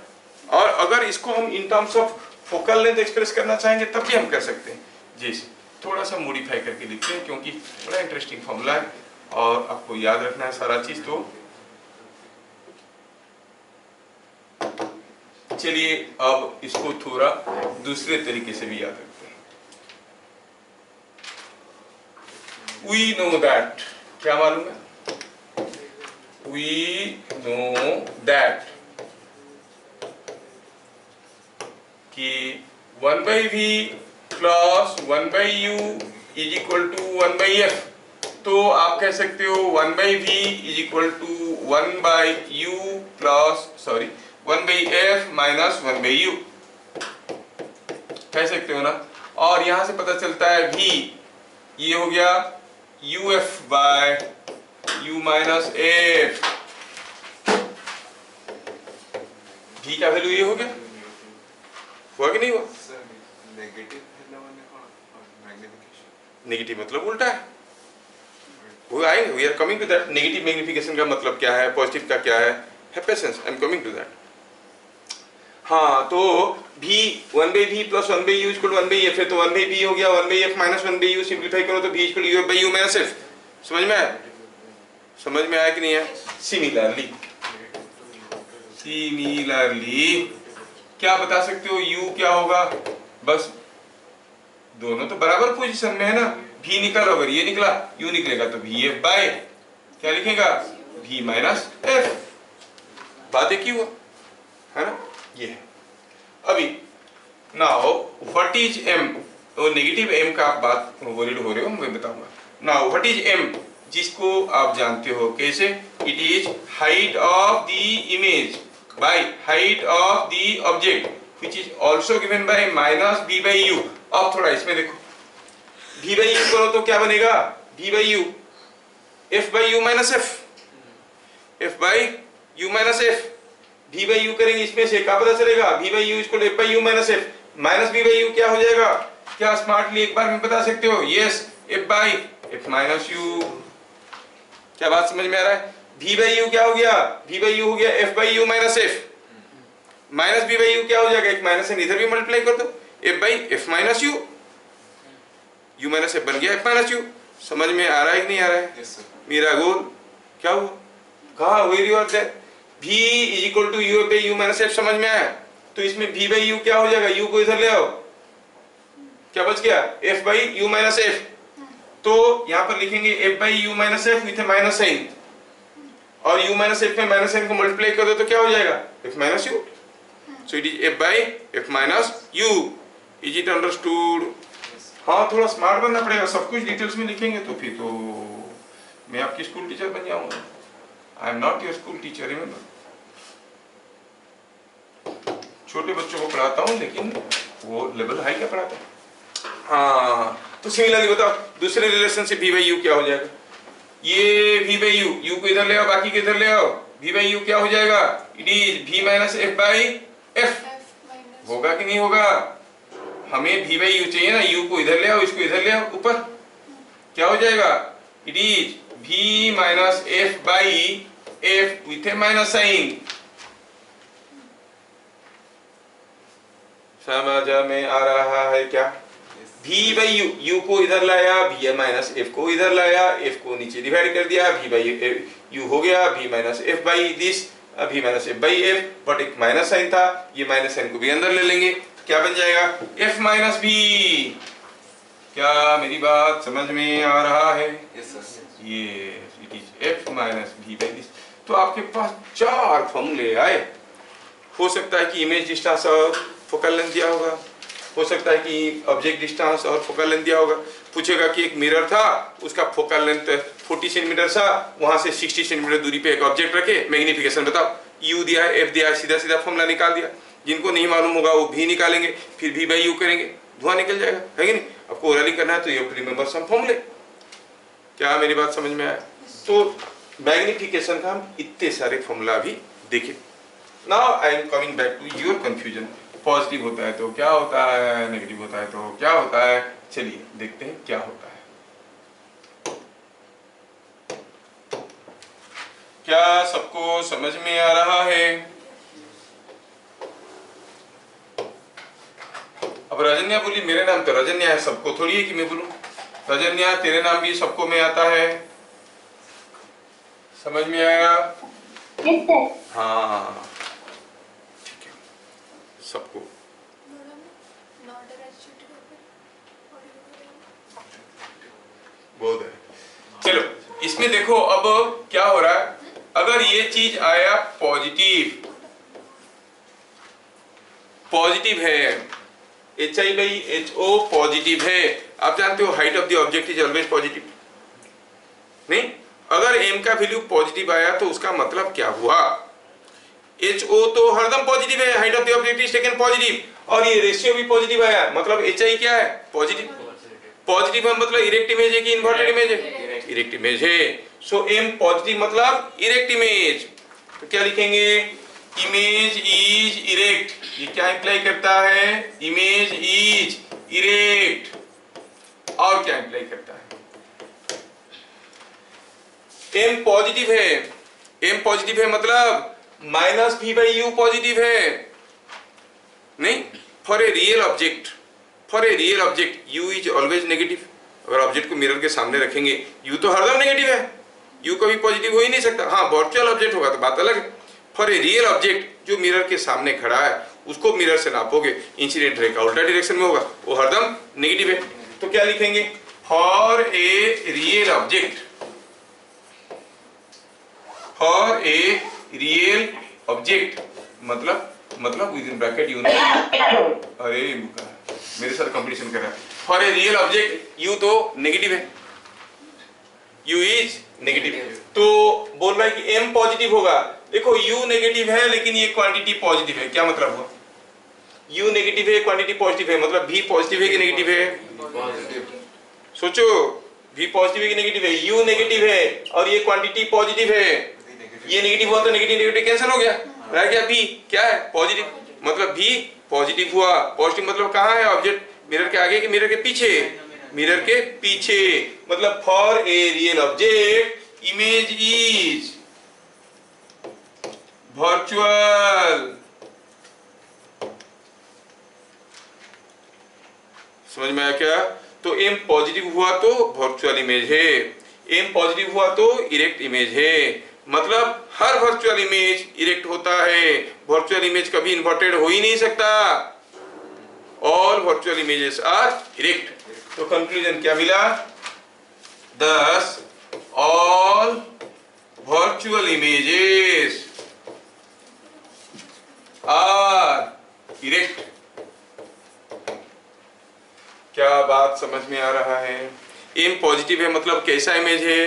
और अगर इसको हम in terms of focal length express करना चाहेंगे तब भी हम कर सकते हैं। जैसे थोड़ा सा मॉडिफाई करके लिखते हैं क्योंकि बड़ा इंटरेस्टिंग फॉर्मूला है और आपको याद रखना है सारा चीज। तो चलिए अब इसको थोड़ा दूसरे तरीके से भी याद रखते हैं। We know that, क्या मालूम है? We know that कि 1 by v plus 1 by u is equal to 1 by f। तो आप कह सकते हो 1 by v is equal to 1 by u plus 1 by f minus 1 by u, कह सकते हो ना। और यहां से पता चलता है v ये हो गया uf by u minus f, v का वैल्यू ये हो गया, हुआ कि नहीं हुआ? नेगेटिव मतलब उल्टा है, वो आएंगे, we are coming to that. Negative magnification का मतलब क्या है, पॉजिटिव का क्या है, patience, I am coming to that. हाँ तो v 1 by v plus 1 by u equal to 1 by f है, तो 1 by v हो गया 1 by f minus 1 by u, simplify करो तो v equal to u by u minus f। समझ में आया? समझ में आया कि नहीं है? सिमिलरली क्या बता सकते हो, u क्या होगा, बस दोनों तो बराबर पोजीशन में है ना, v निकालो, अगर ये निकला u निकलेगा तो v f बाय क्या लिखेगा, v माइनस f। बात एक ही हुआ, है ना। ये है अभी नाउ व्हाट इज m, तो नेगेटिव m का आप बात वरीड हो रहे हो, मैं बताऊंगा। नाउ व्हाट इज m, जिसको आप जानते हो कैसे, it is height of the image by height of the object which is also given by minus b by u। अब थोड़ा इसमें देखो, v बाय u करो तो क्या बनेगा, v by u f by u minus f, f by u minus f। v by u करेंगे इसमें से क्या पता चलेगा, v by u equal to f by u minus f, minus v by u क्या हो जाएगा, क्या स्मार्टली एक बार में बता सकते हो, yes f by f minus u। क्या बात समझ में आ रहा है? v बाई यू क्या हो गया, v बाई यू हो गया f by u minus f, minus v by u क्या हो जाएगा, एक माइनस है इधर भी मल्टीप्लाई कर दो, f by f minus u, u minus f बन गया f माइनस u। समझ में आ रहा है कि नहीं आ रहा है? yes, मेरा गोल क्या हुआ, कहा वेरी और that v is equal to u by u minus f। समझ में आया? तो इसमें v बाई u क्या हो जाएगा, u को इधर ले आओ, क्या बच गया, f by u minus f। तो यहाँ पर लिखेंगे f by u minus f with minus sign, और u माइनस f में माइनस साइन को मल्टीप्लाई कर दो तो क्या हो जाएगा, f minus u। So it is f by f minus u। Is it understood? हाँ थोड़ा स्मार्ट बनना पड़ेगा, सब कुछ डिटेल्स में लिखेंगे तो फिर तो मैं आपकी स्कूल टीचर बन जाऊंगा। I am not your school teacher, remember. छोटे बच्चों को पढ़ाता हूँ लेकिन वो लेवल हाई का पढ़ाता है। हाँ तो सिमिलरली बताओ दूसरे रिलेशन से v बाई यू क्या हो जाएगा, ये v बाई यू, u को इधर ले आओ, बाकी को इधर ले आओ, v बाई यू क्या हो जाएगा, it is v minus f by f। होगा कि नहीं होगा, हमें v बाई यू चाहिए ना, u को इधर ले आओ, इसको इधर ले आओ ऊपर, क्या हो जाएगा, it is v minus f by f with a minus sign. समझ में आ रहा है क्या? v बाई u, u को इधर लाया, v माइनस f को इधर लाया, f को नीचे डिवाइड कर दिया, v बाई u हो गया v minus f by this v minus F by F, but एक माइनस साइन था, ये माइनस साइन को भी अंदर ले लेंगे, क्या बन जाएगा f माइनस बी। क्या मेरी बात समझ में आ रहा है? ये it is f minus b by this. तो आपके पास 4 फॉर्मूले आए। हो सकता है कि इमेज डिस्टेंस और फोकल लेंथ दिया होगा, हो सकता है कि ऑब्जेक्ट डिस्टेंस और फोकल लेंथ दिया होगा। पूछेगा कि एक मिरर था, उसका फोकल लेंथ 40 सेंटीमीटर था, वहां से 60 सेंटीमीटर दूरी पे एक ऑब्जेक्ट रखे, मैग्निफिकेशन बताओ, u दिया है, f दिया है, सीधा सीधा फॉर्मूला निकाल दिया। जिनको नहीं मालूम होगा वो भी निकालेंगे, फिर भी बाई यू करेंगे, धुआं निकल जाएगा, है कि नहीं? आपको ओरली करना है तो you have to remember some फॉर्मूले। क्या मेरी बात समझ में आया? तो मैग्निफिकेशन का हम इतने सारे फॉर्मूला भी देखे। Now I am coming back to your confusion. Positive होता है तो क्या होता है, नेगेटिव होता है तो क्या होता है? चलिए देखते हैं क्या होता है। क्या सबको समझ में आ रहा है? अब रजन्या बोली मेरे नाम तो रजन्या है, सबको थोड़ी है कि मैं बोलूं रजन्या तेरे नाम भी सबको में आता है। समझ में आया? हाँ ठीक है, सबको। बहुत है। चलो इसमें देखो अब क्या हो रहा है। अगर ये चीज आया पॉजिटिव, पॉजिटिव है, HI/HO पॉजिटिव है। आप जानते हो height of the object is always positive, नहीं? अगर m का वैल्यू पॉजिटिव आया तो उसका मतलब क्या हुआ? HO तो हरदम पॉजिटिव है, height of the object is taken positive, और ये रेशियो भी पॉजिटिव आया, मतलब HI क्या है? पॉजिटिव। पॉजिटिव है मतलब इरेक्ट इमेज है कि इन्वर्टेड इमेज है? इरेक्ट इमेज है। सो m पॉजिटिव मतलब इरेक्ट इमेज। तो क्या लिखेंगे? Image is erect. ये क्या इंप्लाई करता है? Image is erect. और क्या इंप्लाई करता है? m पॉजिटिव है, m पॉजिटिव है मतलब minus v by you positive है, नहीं? For a real object, for a real object u is always negative. अगर ऑब्जेक्ट को मिरर के सामने रखेंगे, u तो हरदम नेगेटिव है, u कभी पॉजिटिव हो ही नहीं सकता। हाँ वर्चुअल ऑब्जेक्ट होगा तो बात अलग है। फॉर ए रियल ऑब्जेक्ट जो मिरर के सामने खड़ा है, उसको मिरर से नापोगे, इंसिडेंट रे का उल्टा डायरेक्शन में होगा, वो हरदम नेगेटिव है। तो क्या लिखेंगे? For a real object, for a real object मतलब विद इन ब्रैकेट यू, अरे मेरे साथ कंपटीशन कर रहा है। For a real object you तो नेगेटिव है, u इज नेगेटिव। तो बोल रहा है कि m पॉजिटिव होगा। देखो u नेगेटिव है लेकिन ये क्वांटिटी पॉजिटिव है, क्या मतलब हुआ? u नेगेटिव है, क्वांटिटी पॉजिटिव है, मतलब v पॉजिटिव है कि नेगेटिव है? पॉजिटिव। सोचो, v पॉजिटिव है कि नेगेटिव है? u नेगेटिव है और ये क्वांटिटी पॉजिटिव है, ये नेगेटिव हुआ तो नेगेटिव नेगेटिव कैंसिल हो गया, रह गया v क्या है? पॉजिटिव। मतलब v पॉजिटिव हुआ। पॉजिटिव मतलब कहाँ है ऑब्जेक्ट? मिरर के आगे कि मिरर के पीछे? मिरर के पीछे। मतलब for a real object image is virtual. समझ में आया क्या? तो m पॉजिटिव हुआ तो वर्चुअल इमेज है, m पॉजिटिव हुआ तो इरेक्ट इमेज है। मतलब हर वर्चुअल इमेज इरेक्ट होता है, वर्चुअल इमेज कभी इन्वर्टेड हो ही नहीं सकता। All virtual images are erect. तो कंक्लूजन क्या मिला? thus all virtual images are erect। क्या बात समझ में आ रहा है? m पॉजिटिव है मतलब कैसा इमेज है?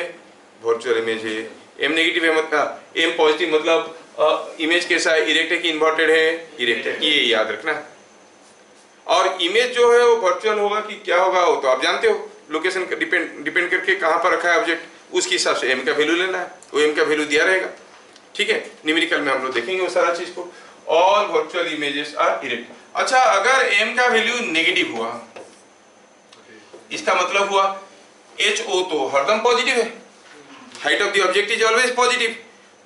वर्चुअल इमेज है। m नेगेटिव है मतलब m पॉजिटिव मतलब इमेज कैसा है? इरेक्ट है कि इन्वर्टेड है? इरेक्ट है, ये याद रखना। और इमेज जो है वो वर्चुअल होगा कि क्या होगा वो तो आप जानते हो, लोकेशन डिपेंड करके कहाँ पर रखा है ऑब्जेक्ट, उसके हिसाब से m का वैल्यू लेना है, वो m का वैल्यू दिया रहेगा। ठीक है, न्यूमेरिकल में हम लोग देखेंगे वो सारा चीज को। All virtual images are erect. अच्छा, अगर m का वैल्यू नेगेटिव हुआ, इसका मतलब हुआ HO तो हरदम पॉजिटिव है, height of the object is always positive.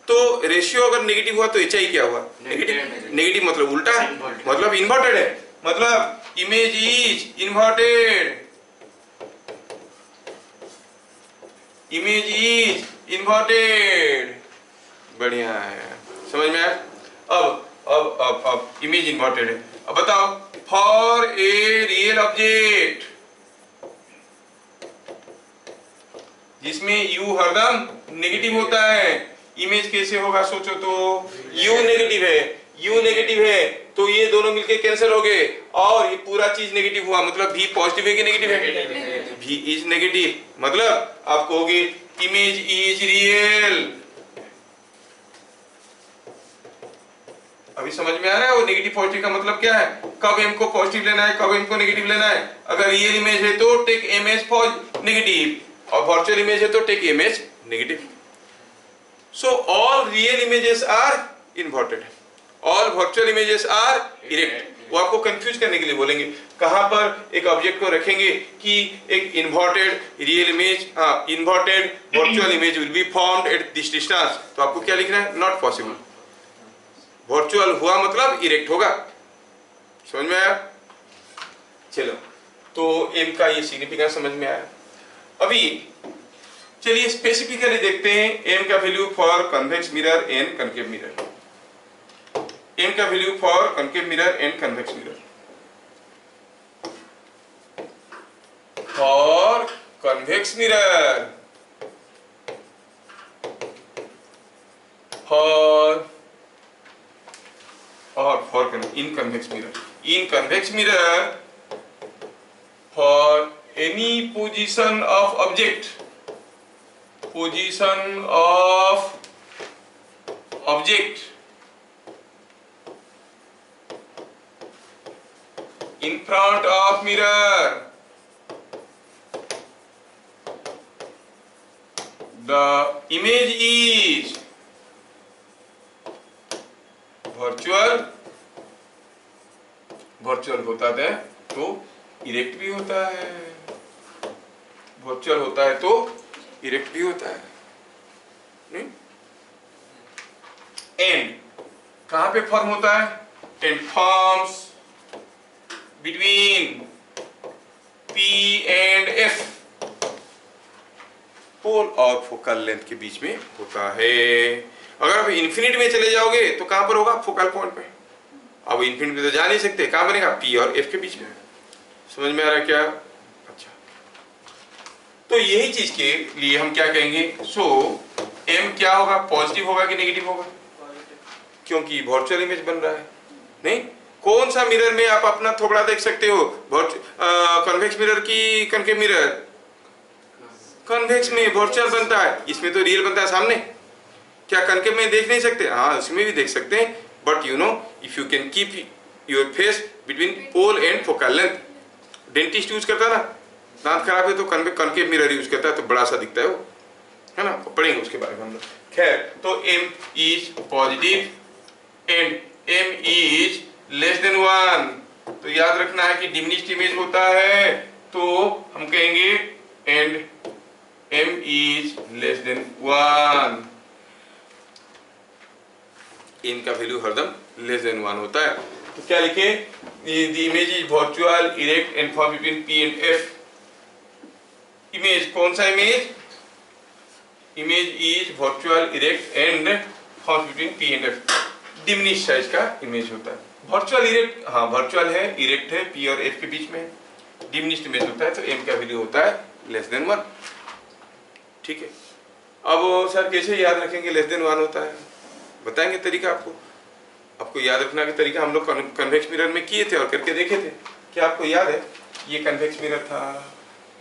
तो रेशियो अगर नेगेटिव हुआ तो HI क्या हुआ? नेगेटिव। नेगेटिव मतलब उल्टा है, मतलब इन्वर्टेड है, मतलब image is inverted, image is inverted. बढ़िया है, समझ में आया? अब इमेज इन्वर्टेड है। अब बताओ, फॉर ए रियल ऑब्जेक्ट जिसमें यू हरदम नेगेटिव होता है, इमेज कैसे होगा सोचो तो। यू नेगेटिव है तो ये दोनों मिलके कैंसिल हो गए और ये पूरा चीज नेगेटिव हुआ, मतलब भी पॉजिटिव है कि नेगेटिव है? भी इज नेगेटिव, मतलब आप कहोगे इमेज इज रियल। अभी समझ में आ रहा है वो नेगेटिव पॉजिटिव का मतलब क्या है? कब एम को पॉजिटिव लेना है, कब एम को नेगेटिव लेना है। अगर रियल इमेज है तो टेक एम एज नेगेटिव और वर्चुअल इमेज है तो take m as negative. So all real images are inverted, all virtual images are erect. वो आपको कंफ्यूज करने के लिए बोलेंगे। कहां पर एक ऑब्जेक्ट को रखेंगे कि एक inverted real image, inverted virtual image will be formed at this distance, तो आपको क्या लिखना है? Not possible. वर्चुअल हुआ मतलब इरेक्ट होगा। समझ में आया? चलो, तो एम का ये सिग्निफिकेंस समझ में आया। अभी चलिए स्पेसिफिकली देखते हैं एम का value for convex mirror and concave mirror. M का value for concave mirror and convex mirror. For convex mirror, in convex mirror. In convex mirror, for any position of object, in front of mirror, the image is virtual होता है तो erect भी होता है, virtual होता है तो erect भी होता है। एंड कहां पे फॉर्म होता है? And forms between P and F, पोल और फोकल लेंथ के बीच में होता है। अगर आप इन्फिनिट में चले जाओगे तो कहां पर होगा? फोकल पॉइंट पे। अब इन्फिनिट में तो जा नहीं सकते, कहां बनेगा? P और F के बीच में। समझ में आ रहा है क्या? अच्छा, तो यही चीज के लिए हम क्या कहेंगे? सो M क्या होगा? पॉजिटिव होगा कि नेगेटिव होगा? क्योंकि वर्चुअल इमेज बन रहा है। नहीं, कौन सा मिरर में आप अपना थोबड़ा देख सकते हो? कन्वेक्स मिरर की कनकेव मिरर? कन्वेक्स में वर्चुअल बनता है, इसमें तो रियल बनता है सामने। क्या कनकेव में देख नहीं सकते? हाँ, उसमें भी देख सकते हैं, but you know if you can keep your face between pole and focal length. Dentist use करता है ना, दांत खराब है तो कनकेव मिरर यूज करता है, तो बड़ा सा दिखता है वो, है ना? पढ़ेंगे उसके बारे में हम लोग। खैर, तो m is positive and m is less than 1, तो याद रखना है कि डिमिनिश्ड इमेज होता है तो हम कहेंगे and m is less than 1। इनका वैल्यू हरदम लेस देन 1 होता है। तो क्या लिखे? The image is virtual erect and form between P and F। Image कौन सा image? Image is virtual erect and form between P and F। Diminished size का इमेज होता है। वर्चुअल इरेक्ट, हाँ वर्चुअल है, इरेक्ट है, P और F के बीच में। डिमिनिश्ड इमेज होता है तो m का वैल्यू होता है लेस देन 1। ठीक है, अब सर कैसे याद रखेंगे लेस देन 1 होता है? बताएंगे तरीका आपको याद रखना का तरीका हम लोग कन्वेक्स मिरर में किए थे और करके देखे थे। क्या आपको याद है? ये कन्वेक्स मिरर था,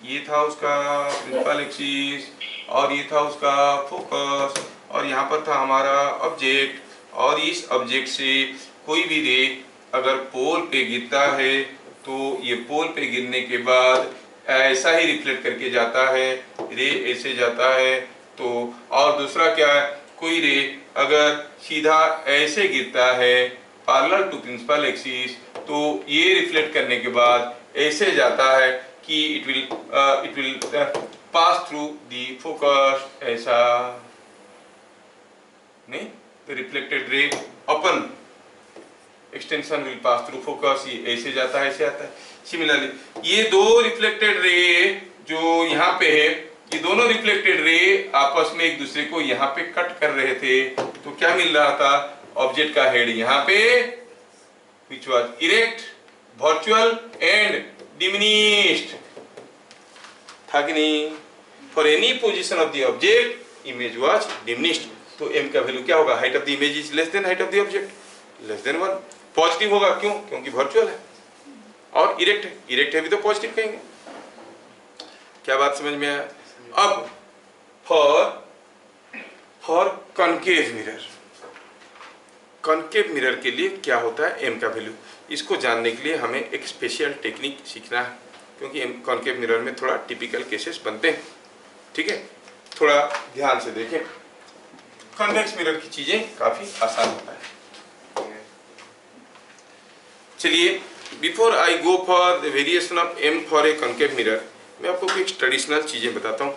ये था उसका प्रिंसिपल एक्सिस और ये था उसका फोकस और यहाँ पर था हमारा ऑब्जेक्ट, और इस ऑब्जेक्ट से कोई भी रे अगर पोल पे गिरता है तो ये पोल पे गिरने के बाद ऐसा ही रिफ्लेक्ट करके जाता है, रे ऐसे जाता है। तो और दूसरा क्या है, कोई रे अगर सीधा ऐसे गिरता है पैरेलल टू प्रिंसिपल एक्सिस तो ये रिफ्लेक्ट करने के बाद ऐसे जाता है कि it will pass through the focus, ऐसा नहीं, तो reflected ray upon extension will pass through focus, ये ऐसे जाता है, ऐसे आता है। सिमिलरली ये दो रिफ्लेक्टेड रे जो यहाँ पे है, ये दोनों रिफ्लेक्टेड रे आपस में एक दूसरे को यहाँ पे कट कर रहे थे, तो क्या मिल रहा था? ऑब्जेक्ट का हेड यहाँ पे which was erect, virtual and diminished था कि नहीं? For any position of the object, image was diminished. तो m का वैल्यू क्या होगा? Height of the image is less than height of the object, less than 1. Positive होगा, क्यों? क्योंकि वर्चुअल है और इरेक्ट है. इरेक्ट है भी तो पॉजिटिव कहेंगे. क्या बात समझ में आया? अब for concave mirror, concave mirror के लिए क्या होता है m का वैल्यू, इसको जानने के लिए हमें एक स्पेशल टेक्निक सीखना है, क्योंकि कॉन्केव मिरर में थोड़ा टिपिकल केसेस बनते हैं. ठीक है, थोड़ा ध्यान से देखें. कॉन्वेक्स मिरर की चीजें काफी आसान होता है. चलिए, before I go for the variation of m for a concave mirror, मैं आपको कुछ ट्रेडिशनल चीजें बताता हूँ.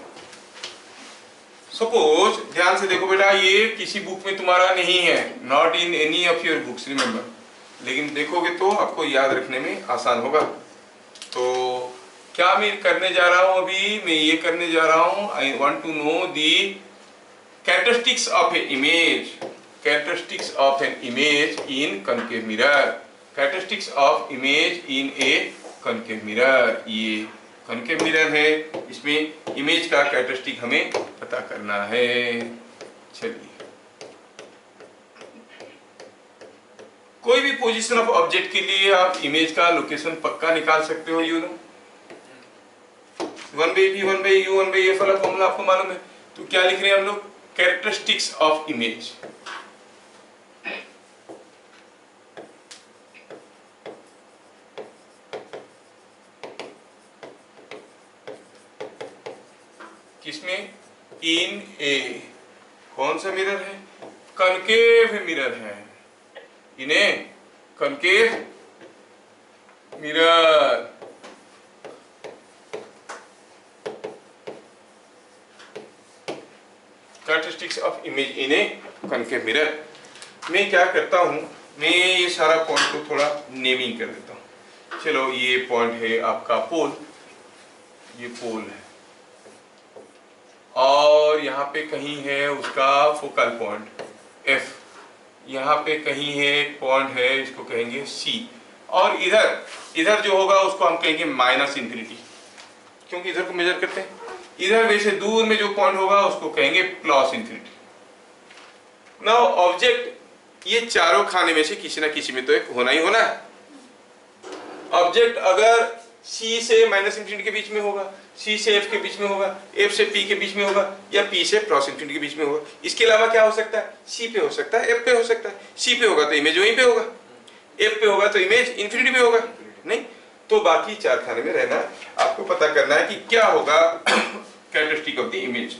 सपोज, ध्यान से देखो बेटा, ये किसी बुक में तुम्हारा नहीं है, not in any of your books, remember. लेकिन देखोगे तो आपको याद रखने में आसान होगा. तो क्या मैं करने जा रहा हूं? अभी मैं ये करने जा रहा हूं, I want to know the characteristics of a image, characteristics of an image in concave mirror, characteristics of image in a concave mirror. ये कॉन्केव मिरर है, इसमें इमेज का कैरेक्टरिस्टिक हमें पता करना है. चलिए, कोई भी पोजीशन ऑफ ऑब्जेक्ट के लिए आप इमेज का लोकेशन पक्का निकाल सकते हो. You know 1/v 1/u 1/f वाला फॉर्मूला आपको मालूम है. तो क्या लिख रहे हैं हम लोग? Characteristics of image. किसमें? इन ए. कौन सा मिरर है? कॉन्केव मिरर है. इन्हें concave mirror. Characteristics of image in a concave mirror. मैं क्या करता हूं, मैं ये सारा पॉइंट को थोड़ा नेमिंग कर देता हूं. चलो, ये पॉइंट है आपका पोल, ये पोल है, और यहाँ पे कहीं है उसका फोकल पॉइंट F, यहाँ पे कहीं है एक पॉइंट है, इसको कहेंगे C, और इधर जो होगा उसको हम कहेंगे -∞, क्योंकि इधर को मेजर करते हैं. इधर वैसे दूर में जो पॉइंट होगा उसको कहेंगे +∞. नाउ ऑब्जेक्ट, ये चारों खाने में से किसी ना किसी में तो एक होना ही होना है. ऑब्जेक्ट अगर C से -∞ के बीच में होगा, C से F के बीच में होगा, F से P के बीच में होगा, या P से +∞ के बीच में होगा. इसके अलावा क्या हो सकता है? C पे हो सकता है, F पे हो सकता है. C पे होगा तो इमेज वहीं पे होगा, F पे होगा तो इमेज इन्फिनिटी पे होगा. नहीं, तो बाकी चार खाने में रहना है. आपको पता करना है कि क्या होगा कैरेक्टरिस्टिक ऑफ द इमेज.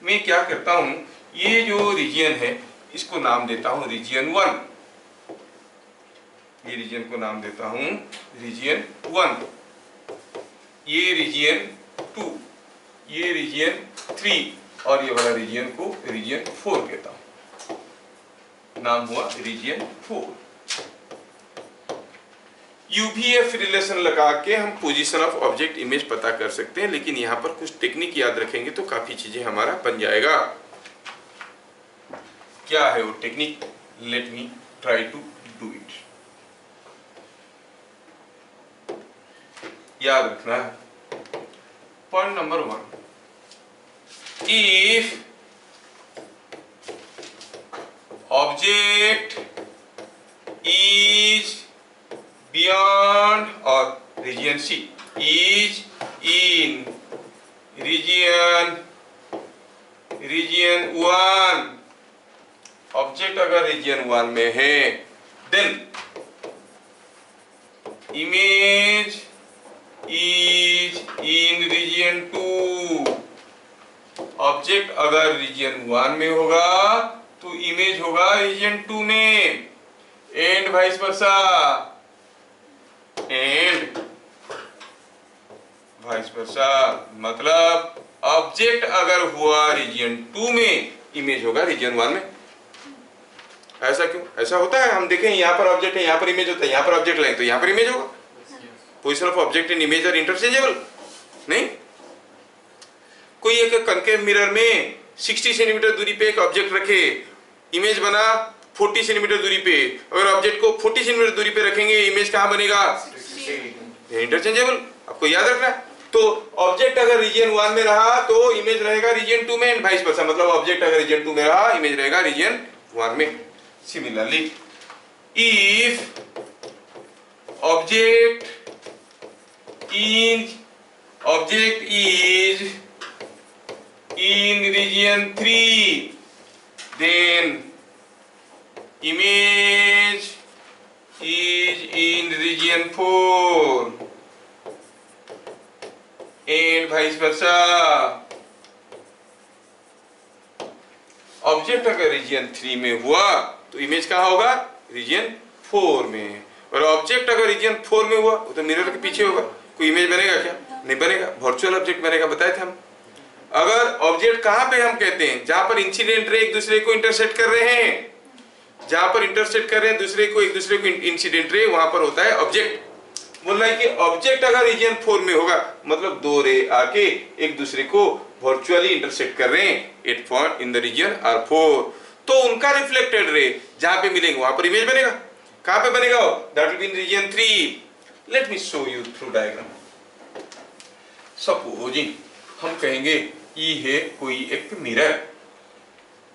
मैं क्या करता हूं, ये जो रीजन है इसको नाम देता हूं रीजन 1, ये रीजन को नाम देता हूं रीजन 1, ये रीजन 2, ये रीजन 3, और ये वाला रीजन को रीजन 4 कहता हूं. नाम हुआ रीजन 4. यूवीएफ रिलेशन लगा के हम पोजीशन ऑफ ऑब्जेक्ट इमेज पता कर सकते हैं, लेकिन यहां पर कुछ टेक्निक याद रखेंगे तो काफी चीजें हमारा बन जाएगा. क्या है वो technique? Let me try to do it. याद रखना है. Point number 1, if object is beyond or region C, is in region 1, object अगर रीजन 1 में है, then image is in region 2. Object अगर रीजन 1 में होगा तो इमेज होगा रीजन 2 में, and vice versa, and vice versa. मतलब ऑब्जेक्ट अगर हुआ रीजन 2 में, इमेज होगा रीजन 1 में. ऐसा क्यों? ऐसा होता है. हम देखें, यहाँ पर ऑब्जेक्ट है, यहाँ पर इमेज होता है, यहाँ पर ऑब्जेक्ट लाएं तो यहाँ पर इमेज होगा. Position of object and image are interchangeable. नहीं, कोई एक कॉन्केव मिरर में 60 सेंटीमीटर दूरी पे एक ऑब्जेक्ट रखे इमेज बना 40 सेंटीमीटर दूरी पे, अगर ऑब्जेक्ट को 40 सेंटीमीटर दूरी पे रखेंगे इमेज कहाँ बनेगा? इंटरचेंजेबल, आपको याद रखना है। तो ऑब्जेक्ट अगर रीजन 1 में रहा तो इमेज रहेगा रीजन 2 में एंड वाइस वर्सा, मतलब ऑब्जेक्ट अगर रीजन 2 में रहा इमेज रहेगा रीजन 1 में। Similarly if object is in region 3, then image is in region 4 and vice versa। Object अगर रीजन 3 में हुआ तो इमेज कहाँ होगा? रीजन 4 में। और ऑब्जेक्ट अगर रीजन 4 में हुआ तो मिरर के पीछे होगा, कोई इमेज बनेगा क्या? नहीं बनेगा, वर्चुअल ऑब्जेक्ट बनेगा, बताए थे हम। अगर ऑब्जेक्ट कहाँ पे हम कहते हैं? जहां पर इंसिडेंट रे एक दूसरे को इंटरसेक्ट कर रहे हैं, जहां पर इंटरसेक्ट कर रहे हैं एक दूसरे को इंसिडेंट रे, वहां पर होता है ऑब्जेक्ट। बोल रहा है कि ऑब्जेक्ट अगर रीजन 4 में होगा मतलब दो रे आके एक दूसरे को वर्चुअली इंटरसेक्ट कर रहे हैं at point in the region R4, तो उनका रिफ्लेक्टेड रे जहां पे मिलेंगे वहां पर इमेज बनेगा। कहां पे बनेगा? That will be in region 3। Let me show you through diagram. Supposing हम कहेंगे ये है कोई एक मिरर,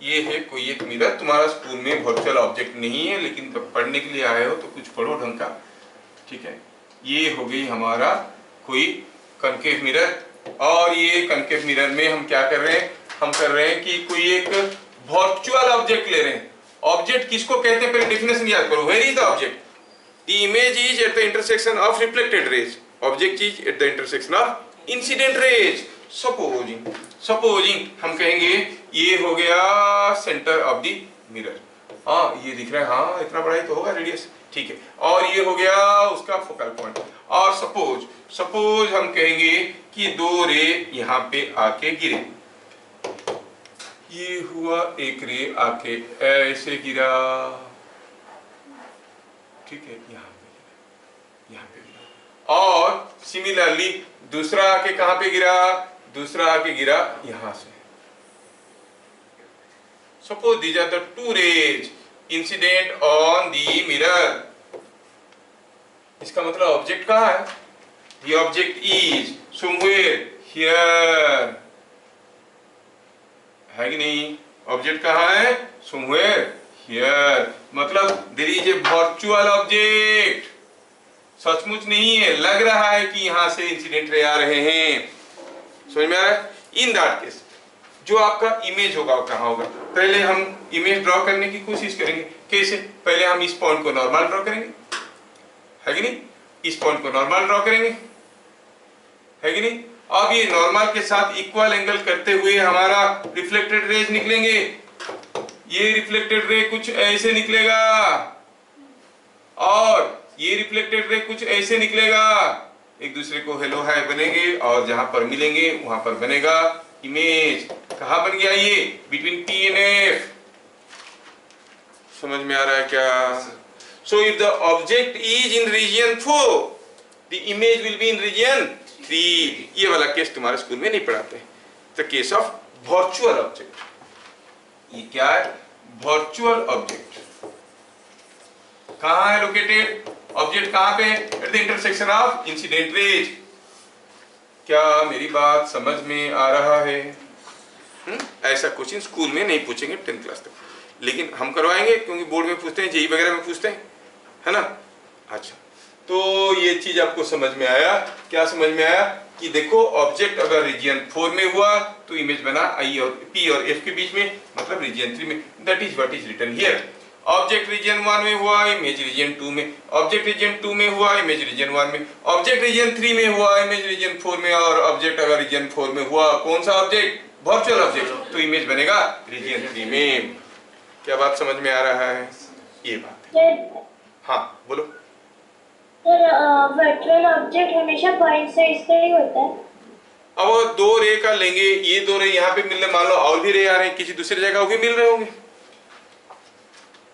ये है कोई एक मिरर। तुम्हारा स्कूल में वर्चुअल ऑब्जेक्ट नहीं है लेकिन पढ़ने के लिए आए हो तो कुछ पढ़ो ढंग का, ठीक है। ये हो गई हमारा कोई कनकेव मिरर, और ये कनकेव मिरर में हम क्या कर रहे हैं? हम कर रहे हैं कि कोई एक वर्चुअल ऑब्जेक्ट ले रहे हैं। ऑब्जेक्ट किसको कहते हैं? पहले डेफिनेशन याद करो। Where is the object? The image is at the intersection of reflected rays, object is at the intersection of incident rays. Supposing हम कहेंगे ये हो गया सेंटर ऑफ द मिरर। हाँ ये दिख रहा है, हाँ इतना बड़ा ही तो होगा रेडियस, ठीक है। और ये हो गया उसका फोकल पॉइंट। और सपोज हम कहेंगे कि दो रे यहाँ पे आके गिरे, ये हुआ एक रे आके ऐसे गिरा, ठीक है, यहाँ पे गिरा। और सिमिलरली दूसरा आके कहां पे गिरा? दूसरा आके गिरा यहां से। Suppose these are the two rays incident on the mirror. इसका मतलब ऑब्जेक्ट कहां है? The object is somewhere here, है कि नहीं? ऑब्जेक्ट कहां है? समवेयर हियर, मतलब there is a virtual object. सचमुच नहीं है, लग रहा है कि यहां से इंसिडेंट रे आ रहे हैं। समझ में आ रहा है? इन दैट केस जो आपका इमेज होगा वो कहां होगा? पहले हम इमेज ड्रॉ करने की कोशिश करेंगे। कैसे? पहले हम इस पॉइंट को नॉर्मल ड्रॉ करेंगे, है कि नहीं? इस पॉइंट को नॉर्मल ड्रॉ करेंगे, है कि नहीं? अब ये नॉर्मल के साथ इक्वल एंगल करते हुए हमारा रिफ्लेक्टेड रेज निकलेंगे। ये रिफ्लेक्टेड रे कुछ ऐसे निकलेगा और ये रिफ्लेक्टेड रे कुछ ऐसे निकलेगा, एक दूसरे को हेलो हाय बनेंगे और जहां पर मिलेंगे वहां पर बनेगा इमेज। कहां बन गया ये? Between P and F। समझ में आ रहा है क्या? So if the object is in region 4 the image will be in region 3। ये वाला केस तुम्हारे स्कूल में नहीं पढ़ाते, the case of virtual object. ये क्या है? वर्चुअल ऑब्जेक्ट कहां है लोकेटेड? ऑब्जेक्ट कहां पे? Eight the intersection of incident raise. क्या मेरी बात समझ में आ रहा है? ऐसा क्वेश्चन स्कूल में नहीं पूछेंगे 10th क्लास तक, लेकिन हम करवाएंगे क्योंकि बोर्ड में पूछते हैं, जेई वगैरह में पूछते हैं, है ना? अच्छा, तो ये चीज आपको समझ में आया? क्या समझ में आया? कि देखो ऑब्जेक्ट अगर रीजन 4 में हुआ तो इमेज बना आई और पी और एफ के बीच में, मतलब रीजन 3 में। That is what is written here. Object region 1 में हुआ, इमेज रीजन 2 में। ऑब्जेक्ट रीजन 2 में हुआ, इमेज रीजन 1 में। ऑब्जेक्ट रीजन 3 में हुआ, इमेज रीजन 4 में। और ऑब्जेक्ट अगर रीजन 4 में हुआ, कौन सा ऑब्जेक्ट? वर्चुअल ऑब्जेक्ट, तो इमेज बनेगा रीजन 3 में। क्या बात समझ में आ रहा है? ये बात है। हाँ बोलो। वर्चुअल ऑब्जेक्ट हमेशा पॉइंट साइज का ही होता है। अब वो दो रे का लेंगे, ये दो रे यहाँ पे मिलने, मान लो और भी रे आ रहे हैं, किसी दूसरी जगह भी मिल रहे होंगे,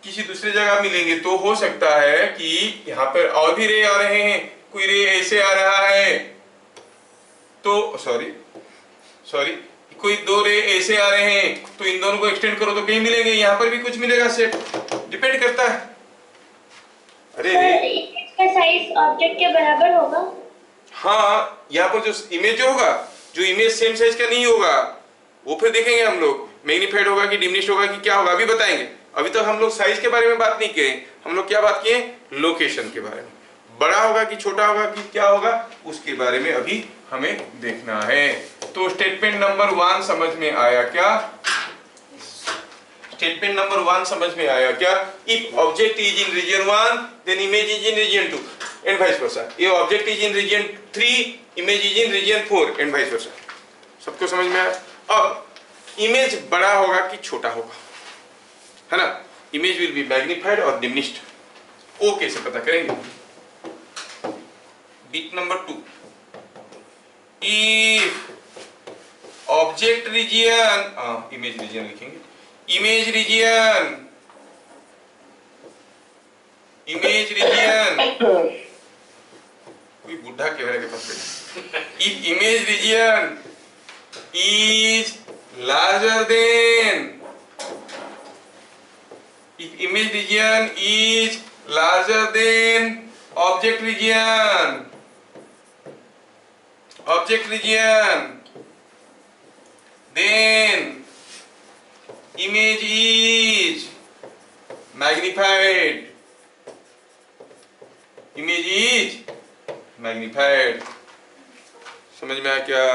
किसी दूसरी जगह मिलेंगे, तो हो सकता है कि यहाँ पर और भी रे आ रहे हैं, कोई रे ऐसे आ रहा है, तो सॉरी कोई दो रे ऐसे आ रहे हैं तो इन दोनों को एक्सटेंड करो तो कहीं मिलेंगे, यहाँ पर भी कुछ मिलेगा सेट, डिपेंड करता है। अरे सर इमेज का साइज ऑब्जेक्ट के बराबर होगा? हाँ, यहाँ पर जो इमेज जो होगा, जो इमेज सेम साइज का नहीं होगा वो फिर देखेंगे हम लोग, मैग्नीफाइड होगा कि डिमिनिश्ड होगा कि क्या होगा अभी बताएंगे। अभी तक हम लोग साइज के बारे में बात नहीं किए, हम लोग क्या बात किए, लोकेशन के बारे में। बड़ा होगा कि छोटा होगा कि क्या होगा उसके बारे में अभी हमें देखना है। तो स्टेटमेंट नंबर 1 समझ में आया क्या? स्टेटमेंट नंबर 1 समझ में आया क्या? If object is in region 1 then image is in region 2 and vice versa. ये object is in region 3 image is in region 4 and vice versa. सबको समझ में आया? अब इमेज बड़ा होगा कि छोटा होगा, है ना? इमेज विल बी मैग्नीफाइड और डिमिनिश्ड। वो कैसे पता करेंगे? Bit number 2, if object region, image region लिखेंगे, इमेज रीजियन कोई बुढ़ा कैमरा के पास बैठा। If image region is larger than, if image region is larger than object region, then image is magnified, समझ में आया क्या?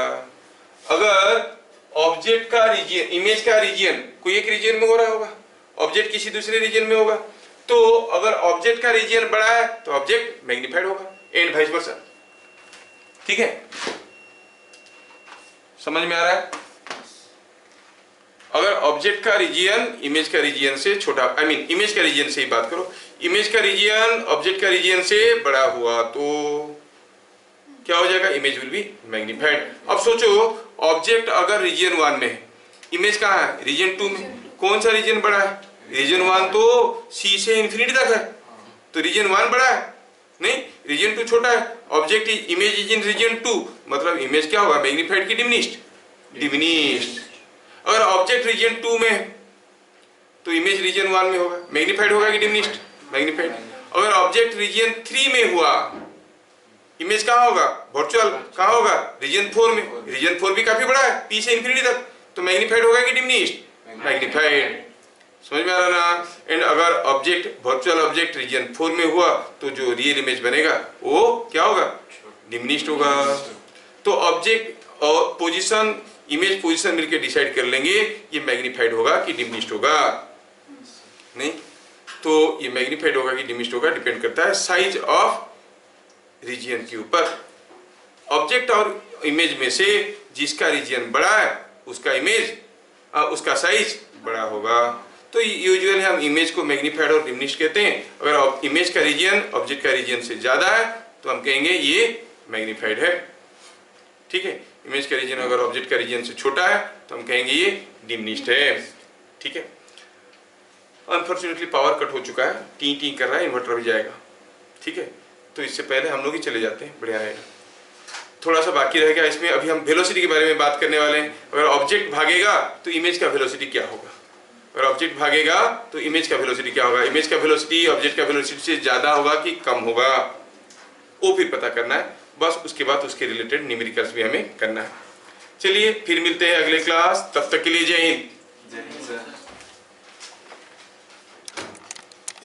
अगर ऑब्जेक्ट का रीजन, इमेज का रीजन कोई एक रीजन में हो रहा होगा, ऑब्जेक्ट किसी दूसरे रीजन में होगा, तो अगर ऑब्जेक्ट का रीजन बड़ा है तो ऑब्जेक्ट मैग्नीफाइड होगा एंड वाइस वर्सा। ठीक है, समझ में आ रहा है? अगर ऑब्जेक्ट का रीजन इमेज का रीजन से छोटा, आई मीन इमेज का रीजन से ही बात करो, इमेज का रीजन ऑब्जेक्ट का रीजन से बड़ा हुआ तो क्या हो जाएगा? Image will B magnified. अब सोचो ऑब्जेक्ट अगर रीजन 1 में है, इमेज कहाँ है? रीजन 2 में। कौन सा रीजन बड़ा है? रीजन 1 तो सी से इंफिनिटी तक है, तो रीजन 1 बड़ा है, नहीं रीजन 2 छोटा है। Object image is in region 2 मतलब इमेज क्या होगा? मैग्नीफाइड की डिमिनिश्ड? डिमिनिश्ड। अगर ऑब्जेक्ट रीजन 2 में है तो इमेज रीजन 1 में होगा, मैग्नीफाइड होगा कि डिमिनिश्ड? मैग्नीफाइड। अगर ऑब्जेक्ट रीजन 3 में हुआ, इमेज कहाँ होगा? वर्चुअल कहाँ होगा? रीजन 4 में। रीजन 4 भी काफी बड़ा है, पी से इंफिनिटी तक, तो मैग्नीफाइड होगा कि डिमिनिश्ड? मैग्नीफाइड। समझ में आ रहा ना? एंड अगर ऑब्जेक्ट वर्चुअल ऑब्जेक्ट रीजन 4 में हुआ तो जो रियल इमेज बनेगा वो क्या होगा? डिमिनिश्ड होगा। तो ऑब्जेक्ट और पोजीशन, इमेज पोजीशन मिलकर डिसाइड कर लेंगे ये मैग्नीफाइड होगा कि डिमिनिश्ड होगा। नहीं तो ये मैग्नीफाइड होगा कि डिमिनिश्ड होगा डिपेंड करता है साइज ऑफ रीजन के ऊपर। ऑब्जेक्ट और इमेज में से जिसका रीजन बड़ा है उसका इमेज, उसका साइज बड़ा होगा। तो यूजुअली हम इमेज को मैग्नीफाइड और डिमिनिश्ड कहते हैं। अगर इमेज का रीजन ऑब्जेक्ट का रीजन से ज्यादा है तो हम कहेंगे ये मैग्नीफाइड है। ठीक है, इमेज का रीजन अगर ऑब्जेक्ट का रीजन से छोटा है तो हम कहेंगे ये डिमिनिश्ड है। ठीक है, अनफॉर्चुनेटली पावर कट हो चुका है, टी टी कर रहा है, इन्वर्टर भी जाएगा। ठीक है, तो इससे पहले हम लोग ही चले जाते हैं, बढ़िया रहेगा। थोड़ा सा बाकी रहेगा इसमें, अभी हम वेलोसिटी के बारे में बात करने वाले हैं। अगर ऑब्जेक्ट भागेगा तो इमेज का वेलोसिटी क्या होगा? अगर ऑब्जेक्ट भागेगा तो इमेज का वेलोसिटी क्या होगा? इमेज का वेलोसिटी ऑब्जेक्ट का वेलोसिटी से ज्यादा होगा कि कम होगा, वो फिर पता करना है। बस उसके बाद उसके रिलेटेड न्यूमेरिकल्स भी हमें करना है। चलिए फिर मिलते हैं अगले क्लास, तब तक के लिए जय हिंद।